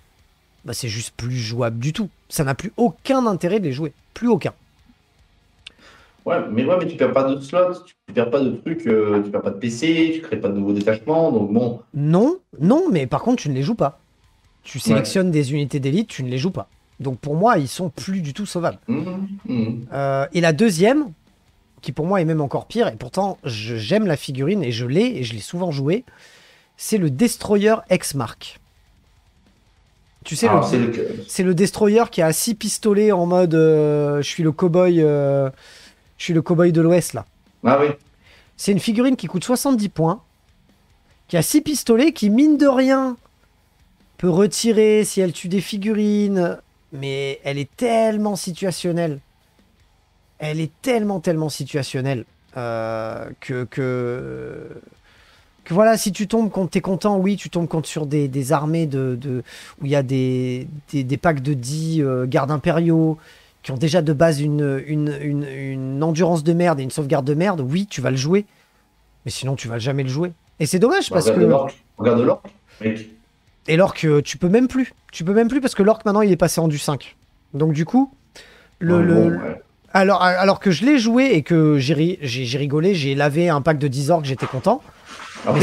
bah, c'est juste plus jouable du tout. Ça n'a plus aucun intérêt de les jouer. Plus aucun. Ouais, mais tu perds pas de slots, tu perds pas de trucs, tu perds pas de PC, tu crées pas de nouveaux détachements, donc bon. Non, mais par contre, tu ne les joues pas. Tu sélectionnes des unités d'élite, tu ne les joues pas. Donc pour moi, ils sont plus du tout sauvables. Et la deuxième, qui pour moi est même encore pire, et pourtant j'aime la figurine et je l'ai souvent joué, c'est le Destroyer X-Mark. Tu sais, c'est le Destroyer qui a 6 pistolets en mode je suis le cow-boy de l'Ouest là. Ah oui. C'est une figurine qui coûte 70 points, qui a 6 pistolets, qui mine de rien peut retirer si elle tue des figurines, mais elle est tellement situationnelle. Elle est tellement situationnelle que voilà, si tu tombes quand t'es content, oui, tu tombes contre sur des armées où il y a des packs de 10 gardes impériaux qui ont déjà de base une endurance de merde et une sauvegarde de merde, oui, tu vas le jouer. Mais sinon, tu vas jamais le jouer. Et c'est dommage parce que... Regarde l'orc, mec. Et l'orc, tu peux même plus. Tu peux même plus parce que l'orc, maintenant, il est passé en du 5. Donc du coup, alors que je l'ai joué et que j'ai rigolé, j'ai lavé un pack de 10 orcs, j'étais content. Mais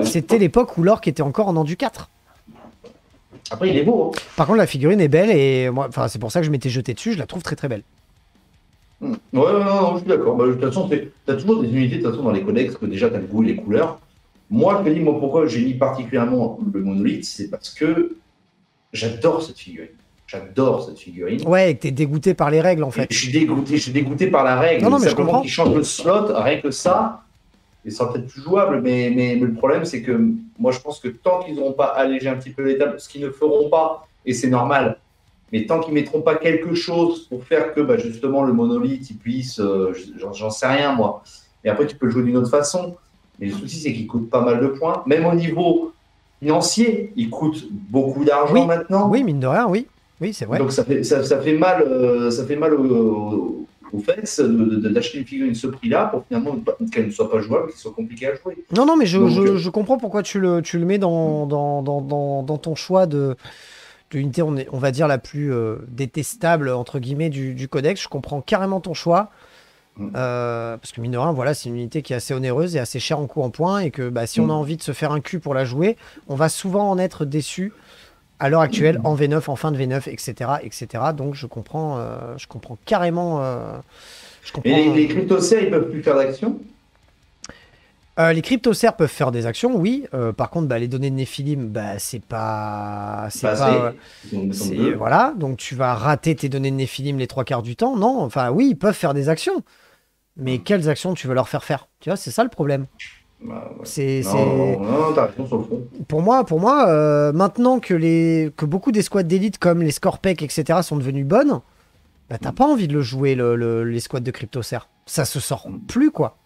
c'était l'époque où l'orc était encore en endu 4. Après, il est beau. Hein. Par contre, la figurine est belle et moi, enfin, c'est pour ça que je m'étais jeté dessus. Je la trouve très très belle. Ouais, non, je suis d'accord. Bah, de toute façon, tu as toujours des unités de toute façon, dans les codex que déjà tu as le goût et les couleurs. Moi, je te dis, moi, pourquoi j'ai mis particulièrement le monolithe, c'est parce que j'adore cette figurine. J'adore cette figurine. Ouais, et que t'es dégoûté par les règles en fait. Je suis dégoûté par la règle. Non, mais je comprends. Qu'ils changent le slot, rien que ça, et ça sera peut-être plus jouable, mais le problème, c'est que moi, je pense que tant qu'ils n'auront pas allégé un petit peu les tables, ce qu'ils ne feront pas, et c'est normal, mais tant qu'ils ne mettront pas quelque chose pour faire que bah, justement le monolithe, il puisse, j'en sais rien moi, et après tu peux le jouer d'une autre façon, mais le souci c'est qu'il coûte pas mal de points, même au niveau financier, il coûte beaucoup d'argent maintenant. Oui, mine de rien, oui. Oui, c'est vrai. Donc ça fait mal, aux fesses d'acheter une figurine ce prix-là pour finalement qu'elle ne soit pas jouable, qu'elle soit compliquée à jouer. Non, mais je comprends pourquoi tu le mets dans ton choix de l'unité, on va dire, la plus détestable, entre guillemets, du codex. Je comprends carrément ton choix. Parce que mine de rien, voilà, c'est une unité qui est assez onéreuse et assez chère en coût en points. Et que bah, si on a envie de se faire un cul pour la jouer, on va souvent en être déçu à l'heure actuelle, en V9, en fin de V9, etc. etc. Donc je comprends carrément. Et les cryptocères, ils peuvent plus faire d'action? Les cryptocères peuvent faire des actions, oui. Par contre, bah, les données de Nephilim, bah, c'est pas. Voilà, donc tu vas rater tes données de Nephilim les 3 quarts du temps. Non, enfin, oui, ils peuvent faire des actions. Mais quelles actions tu veux leur faire faire? Tu vois, c'est ça le problème. Bah, ouais. Non, t'as raison sur le fond. Pour moi, maintenant que beaucoup des squads d'élite comme les Scorpec, etc., sont devenues bonnes, bah, t'as pas envie de le jouer, les squads de cryptocères. Ça se sort plus, quoi.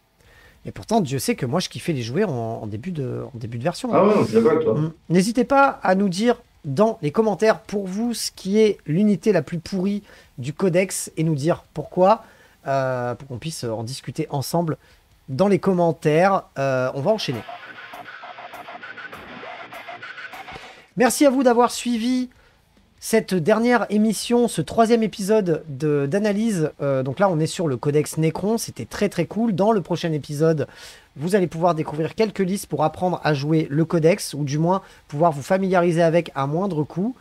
Et pourtant, Dieu sait que moi, je kiffais les jouer en début de version. Ah ouais, je suis d'accord avec toi. N'hésitez pas à nous dire dans les commentaires, pour vous, ce qui est l'unité la plus pourrie du codex, et nous dire pourquoi, pour qu'on puisse en discuter ensemble dans les commentaires. On va enchaîner. Merci à vous d'avoir suivi cette dernière émission, ce 3e épisode d'analyse. Donc là, on est sur le codex Necron. C'était très très cool. Dans le prochain épisode, vous allez pouvoir découvrir quelques listes pour apprendre à jouer le codex, ou du moins pouvoir vous familiariser avec à moindre coût.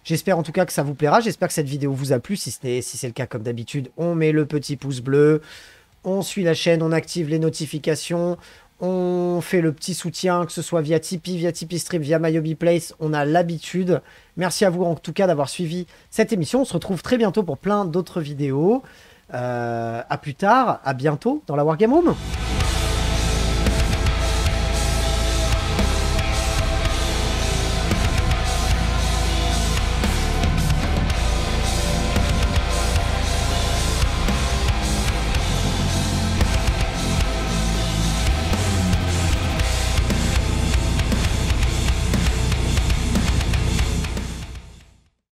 J'espère en tout cas que ça vous plaira. J'espère que cette vidéo vous a plu. Si c'est le cas, comme d'habitude, on met le petit pouce bleu. On suit la chaîne, on active les notifications. On fait le petit soutien, que ce soit via Tipeee, via Tipeee Stream, via MyHobbyPlace. On a l'habitude. Merci à vous en tout cas d'avoir suivi cette émission. On se retrouve très bientôt pour plein d'autres vidéos. À plus tard, à bientôt dans la Wargame Room.